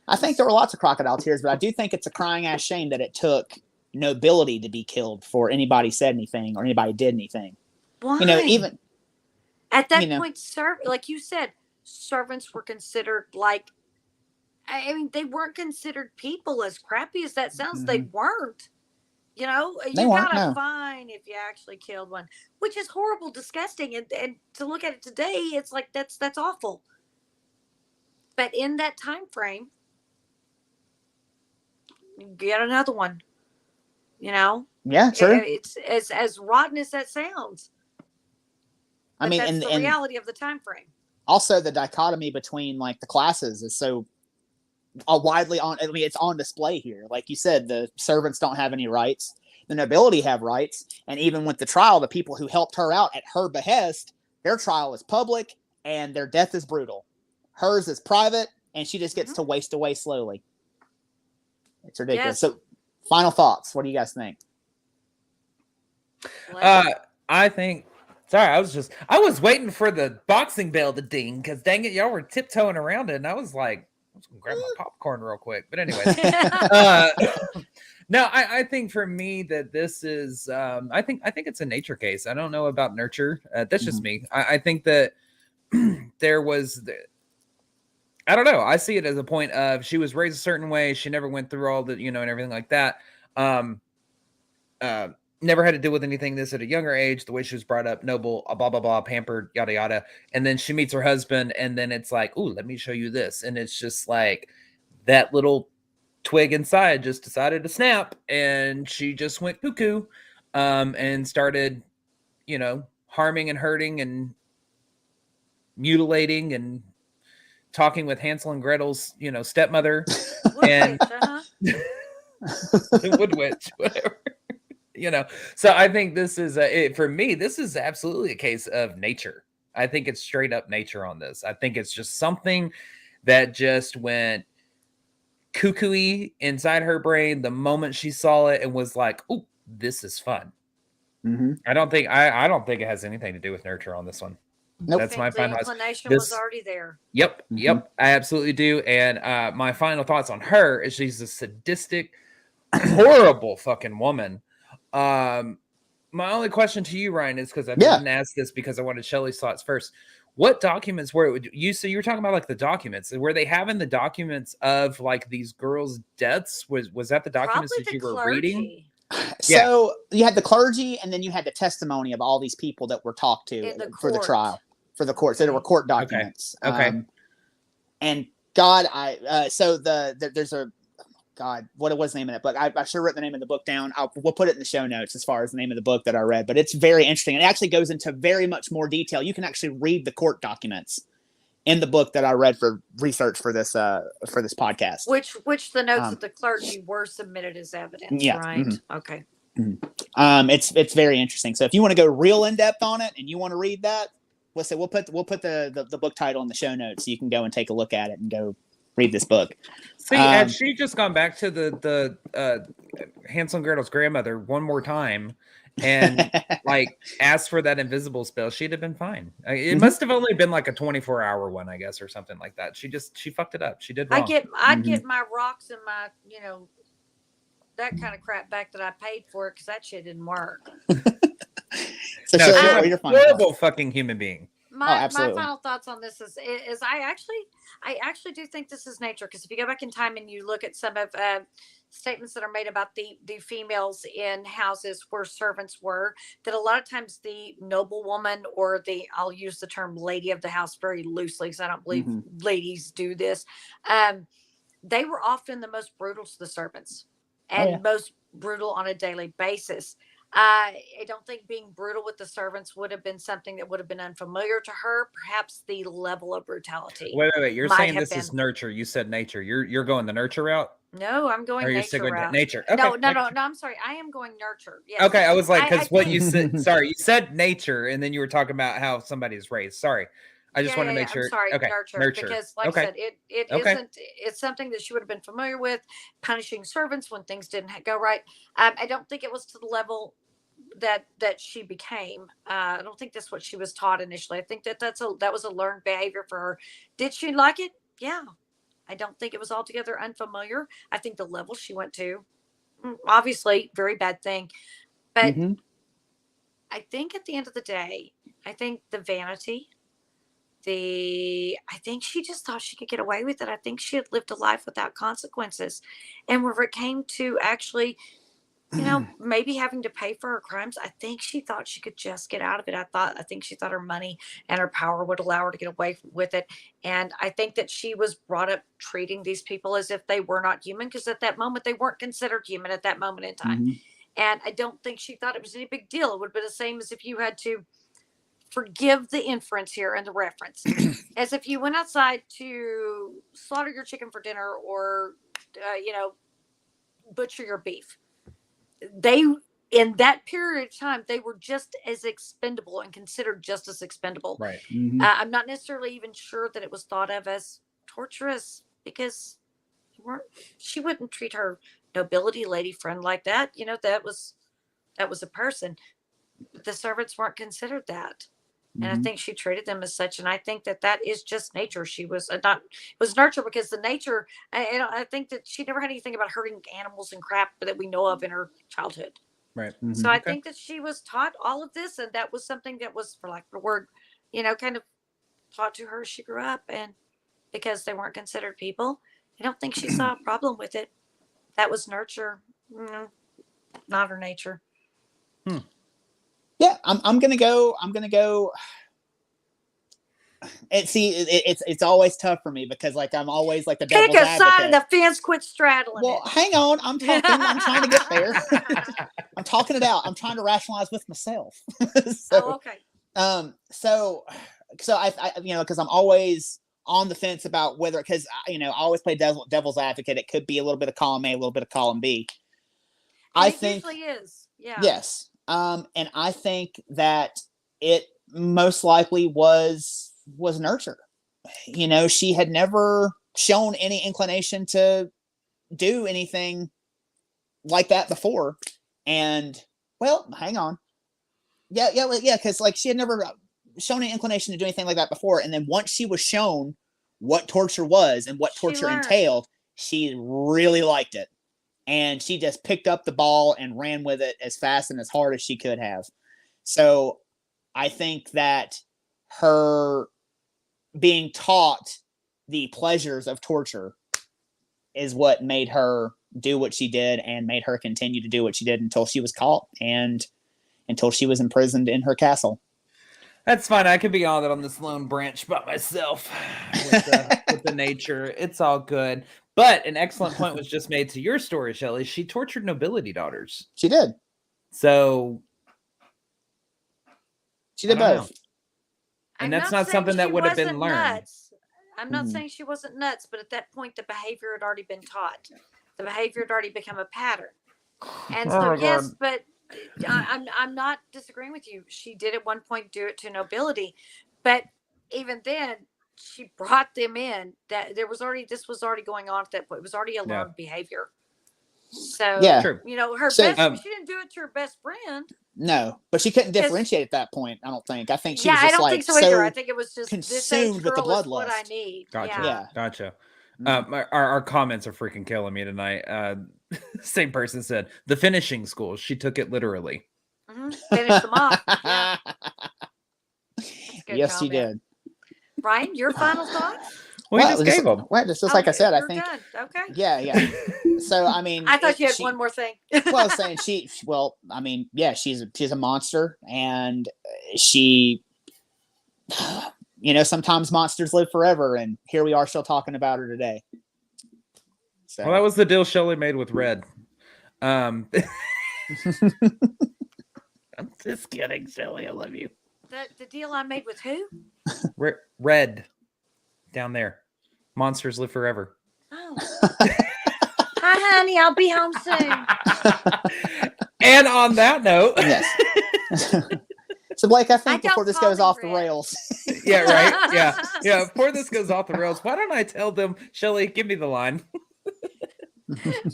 I think there were lots of crocodile tears, but I do think it's a crying ass shame that it took nobility to be killed before anybody said anything or anybody did anything. Why? Even... At that point, like you said, servants were considered like... I mean, they weren't considered people, as crappy as that sounds. They weren't. You got a fine if you actually killed one, which is horrible, disgusting. And to look at it today, it's like, that's awful. But in that time frame, get another one, Yeah, sure. It's as rotten as that sounds. But I mean, that's the reality of the time frame. Also, the dichotomy between, like, the classes is so widely on. I mean, it's on display here. Like you said, the servants don't have any rights. The nobility have rights. And even with the trial, the people who helped her out at her behest, their trial is public and their death is brutal. Hers is private, and she just gets to waste away slowly. It's ridiculous. Yes. So, final thoughts. What do you guys think? I think... Sorry, I was waiting for the boxing bell to ding, because dang it, y'all were tiptoeing around it, and I was like, I'm just gonna grab my popcorn real quick. But anyways, no, I think for me that this is, I think it's a nature case. I don't know about nurture. That's just me. I think that there was, I don't know. I see it as a point of she was raised a certain way. She never went through all the, and everything like that. never had to deal with anything this at a younger age. The way she was brought up, noble, blah blah blah, pampered, yada yada. And then she meets her husband, and then it's like, "Ooh, let me show you this," and it's just like that little twig inside just decided to snap, and she just went cuckoo, and started, harming and hurting and mutilating and talking with Hansel and Gretel's, stepmother, and the wood witch, whatever. So I think this is for me, this is absolutely a case of nature. I think it's straight up nature on this. I think it's just something that just went cuckoo-y inside her brain the moment she saw it and was like, "Oh, this is fun." Mm-hmm. I don't think it has anything to do with nurture on this one. Nope. That's my final thoughts. Inclination was already there. Yep, I absolutely do. And my final thoughts on her is she's a sadistic, horrible fucking woman. My only question to you, Ryan, is because I didn't ask this because I wanted Shelley's thoughts first. What documents were it? So you were talking about like the documents. Were they having the documents of like these girls' deaths? Was that the documents Probably that you the were reading? So you had the clergy, and then you had the testimony of all these people that were talked to for the trial, for the court. So there were court documents. Okay. And God, there's a God, what was the name of that book? I should have written the name of the book down. We'll put it in the show notes as far as the name of the book that I read, but it's very interesting. It actually goes into very much more detail. You can actually read the court documents in the book that I read for research for this podcast. Which the notes of the clergy were submitted as evidence, right? Mm-hmm. Okay. Mm-hmm. It's very interesting. So if you want to go real in depth on it and you want to read that, we'll put the book title in the show notes so you can go and take a look at it and go read this book. See, had she just gone back to the Hansel and Gretel's grandmother one more time and like asked for that invisible spell, she'd have been fine. It must have only been like a 24-hour one, I guess, or something like that. She fucked it up. She did wrong. I'd get my rocks and my, that kind of crap back that I paid for it because that shit didn't work. So you're a horrible fucking human being. My final thoughts on this is I actually do think this is nature, because if you go back in time and you look at some of statements that are made about the females in houses where servants were, that a lot of times the noblewoman, or I'll use the term lady of the house very loosely because I don't believe ladies do this, they were often the most brutal to the servants and most brutal on a daily basis. I don't think being brutal with the servants would have been something that would have been unfamiliar to her. Perhaps the level of brutality. Wait. You're saying this is nurture. You said nature. You're going the nurture route? No, I'm going nature route. Nature. Okay. No. I'm sorry. I am going nurture. Yes. Okay. I was like, because what you said, sorry, you said nature, and then you were talking about how somebody is raised. Sorry. I just want to make sure. I'm sorry, okay. Nurture. Because like I said, it isn't, it's something that she would have been familiar with, punishing servants when things didn't go right. I don't think it was to the level that she became. I don't think that's what she was taught initially. I think that was a learned behavior for her. Did she like it? Yeah. I don't think it was altogether unfamiliar. I think the level she went to, obviously, very bad thing. But I think at the end of the day, I think the vanity, I think she just thought she could get away with it. I think she had lived a life without consequences. And whenever it came to actually, maybe having to pay for her crimes, I think she thought she could just get out of it. I think she thought her money and her power would allow her to get away with it. And I think that she was brought up treating these people as if they were not human, because at that moment they weren't considered human at that moment in time. And I don't think she thought it was any big deal. It would have been the same as if you had to, forgive the inference here and the reference, as if you went outside to slaughter your chicken for dinner, or butcher your beef. They, in that period of time, they were just as expendable and considered just as expendable. Right. I'm not necessarily even sure that it was thought of as torturous, because she wouldn't treat her nobility lady friend like that. That was a person. The servants weren't considered that. And I think she treated them as such. And I think that is just nature. She was it was nurture, because the nature, I think that she never had anything about hurting animals and crap that we know of in her childhood. Right. So I think that she was taught all of this, and that was something that was, for lack of a word, kind of taught to her as she grew up. And because they weren't considered people, I don't think she saw a problem with it. That was nurture, not her nature. Yeah, I'm gonna go. It's always tough for me because like I'm always like the Pick devil's a side of advocate. the fence. Quit straddling Well, it. hang on. I'm talking. I'm trying to get there. I'm talking it out. I'm trying to rationalize with myself. Oh, okay. So I because I'm always on the fence about whether, because I always play devil's advocate. It could be a little bit of column A, a little bit of column B. And I it think usually is. Yeah. yes. And I think that it most likely was nurture. She had never shown any inclination to do anything like that before. And well, hang on. Yeah, because like she had never shown any inclination to do anything like that before. And then once she was shown what torture was and what torture entailed, she really liked it. And she just picked up the ball and ran with it as fast and as hard as she could have. So I think that her being taught the pleasures of torture is what made her do what she did and made her continue to do what she did until she was caught and until she was imprisoned in her castle. That's fine. I could be on it on this lone branch by myself with the nature. It's all good. But an excellent point was just made to your story, Shelley. She tortured nobility daughters. She did. So she did both. And that's not something that would have been learned. Nuts. I'm not saying she wasn't nuts, but at that point, the behavior had already been taught. The behavior had already become a pattern. And so, yes, but I'm not disagreeing with you. She did at one point do it to nobility, but even then, she brought them in. That this was already going on at that point. It was already a learned behavior. So yeah, her best. She didn't do it to her best friend. No, but she couldn't differentiate at that point. I don't think. I think she was I just don't like think so either. I think it was just consumed with the bloodlust. What I need. Gotcha. Our comments are freaking killing me tonight. Same person said the finishing school. She took it literally. Finished them off. Yeah. Yes, she did. Ryan, your final thoughts? We just gave them. Well, just like I said, I think. Done. Okay. Yeah. So I mean, I thought you had one more thing. Well, I was saying she's a monster, and she, sometimes monsters live forever, and here we are still talking about her today. So. Well, that was the deal Shelley made with Red. I'm just kidding, Shelley. I love you. The deal I made with who? Red. Down there. Monsters live forever. Oh. Hi, honey. I'll be home soon. And on that note. Yes. So, Blake, I think before this goes off the rails. Yeah, right? Yeah. Before this goes off the rails, why don't I tell them, Shelley, give me the line.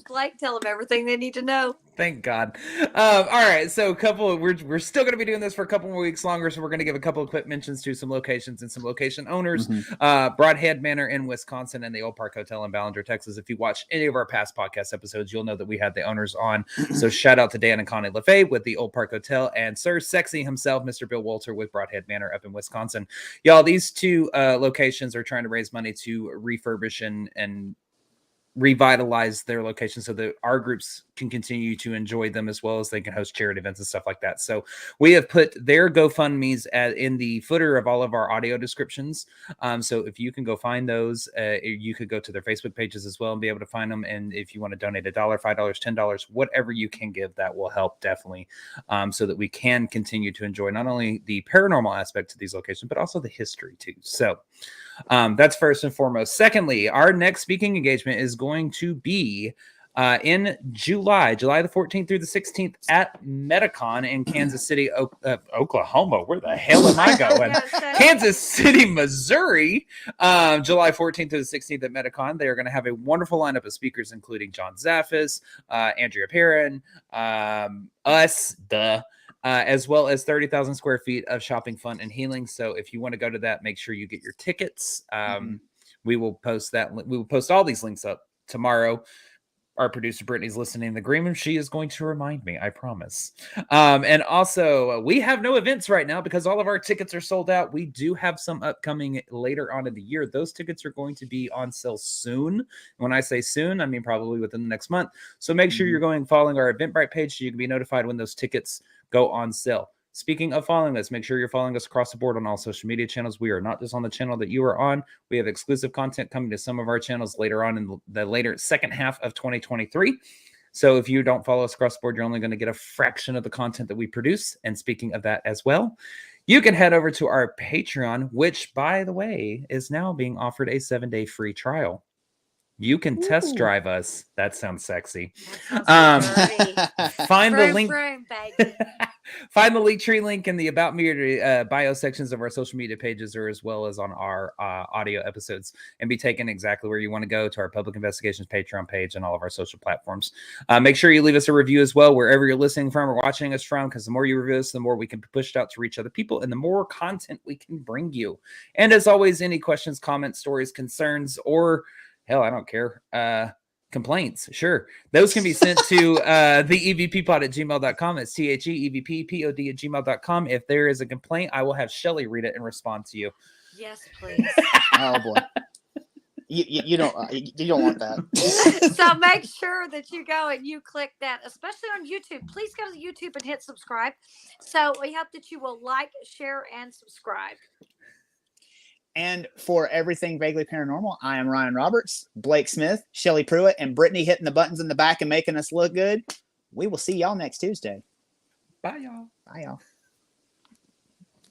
Blake, tell them everything they need to know. Thank God. All right, so we're still going to be doing this for a couple more weeks longer, so we're going to give a couple of quick mentions to some locations and some location owners. Broadhead Manor in Wisconsin and the Old Park Hotel in Ballinger, Texas. If you watch any of our past podcast episodes, you'll know that we had the owners on. So shout out to Dan and Connie LaFay with the Old Park Hotel and Sir Sexy himself, Mr. Bill Walter with Broadhead Manor up in Wisconsin. Y'all, these two locations are trying to raise money to refurbish and revitalize their location so that our groups can continue to enjoy them as well as they can host charity events and stuff like that. So we have put their GoFundMes in the footer of all of our audio descriptions. So if you can go find those, you could go to their Facebook pages as well and be able to find them. And if you want to donate $1, $5, $10, whatever you can give, that will help definitely, so that we can continue to enjoy not only the paranormal aspect to these locations, but also the history too. So that's first and foremost. Secondly, our next speaking engagement is going to be in July the 14th through the 16th at Metacon in Kansas City, Oklahoma. Where the hell am I going? Kansas City, Missouri. July 14th through the 16th at Metacon. They are going to have a wonderful lineup of speakers, including John Zaffis, Andrea Perrin, us, as well as 30,000 square feet of shopping, fun, and healing. So if you want to go to that, make sure you get your tickets. We will post that. We will post all these links up tomorrow. Our producer Brittany's listening in the green room. She is going to remind me, I promise. And also, we have no events right now because all of our tickets are sold out. We do have some upcoming later on in the year. Those tickets are going to be on sale soon. When I say soon, I mean probably within the next month. So make sure you're following our Eventbrite page so you can be notified when those tickets go on sale. Speaking of following us, make sure you're following us across the board on all social media channels. We are not just on the channel that you are on. We have exclusive content coming to some of our channels later on in the later second half of 2023. So if you don't follow us across the board, you're only going to get a fraction of the content that we produce. And speaking of that as well, you can head over to our Patreon, which, by the way, is now being offered a 7-day free trial. You can test drive us. That sounds sexy. That sounds Find the link. baby. Find the Linktree link in the About Me or bio sections of our social media pages, or as well as on our audio episodes, and be taken exactly where you want to go, to our Public Investigations Patreon page and all of our social platforms. Make sure you leave us a review as well, wherever you're listening from or watching us from, because the more you review us, the more we can be pushed out to reach other people and the more content we can bring you. And as always, any questions, comments, stories, concerns, or hell, I don't care. Complaints, sure. Those can be sent to the evppod@gmail.com. It's THEEVPPOD@gmail.com. If there is a complaint, I will have Shelly read it and respond to you. Yes, please. Oh boy. You don't want that. So make sure that you go and you click that, especially on YouTube. Please go to YouTube and hit subscribe. So we hope that you will like, share, and subscribe. And for everything vaguely paranormal, I am Ryan Roberts, Blake Smith, Shelly Pruitt, and Brittany hitting the buttons in the back and making us look good. We will see y'all next Tuesday. Bye, y'all. Bye, y'all.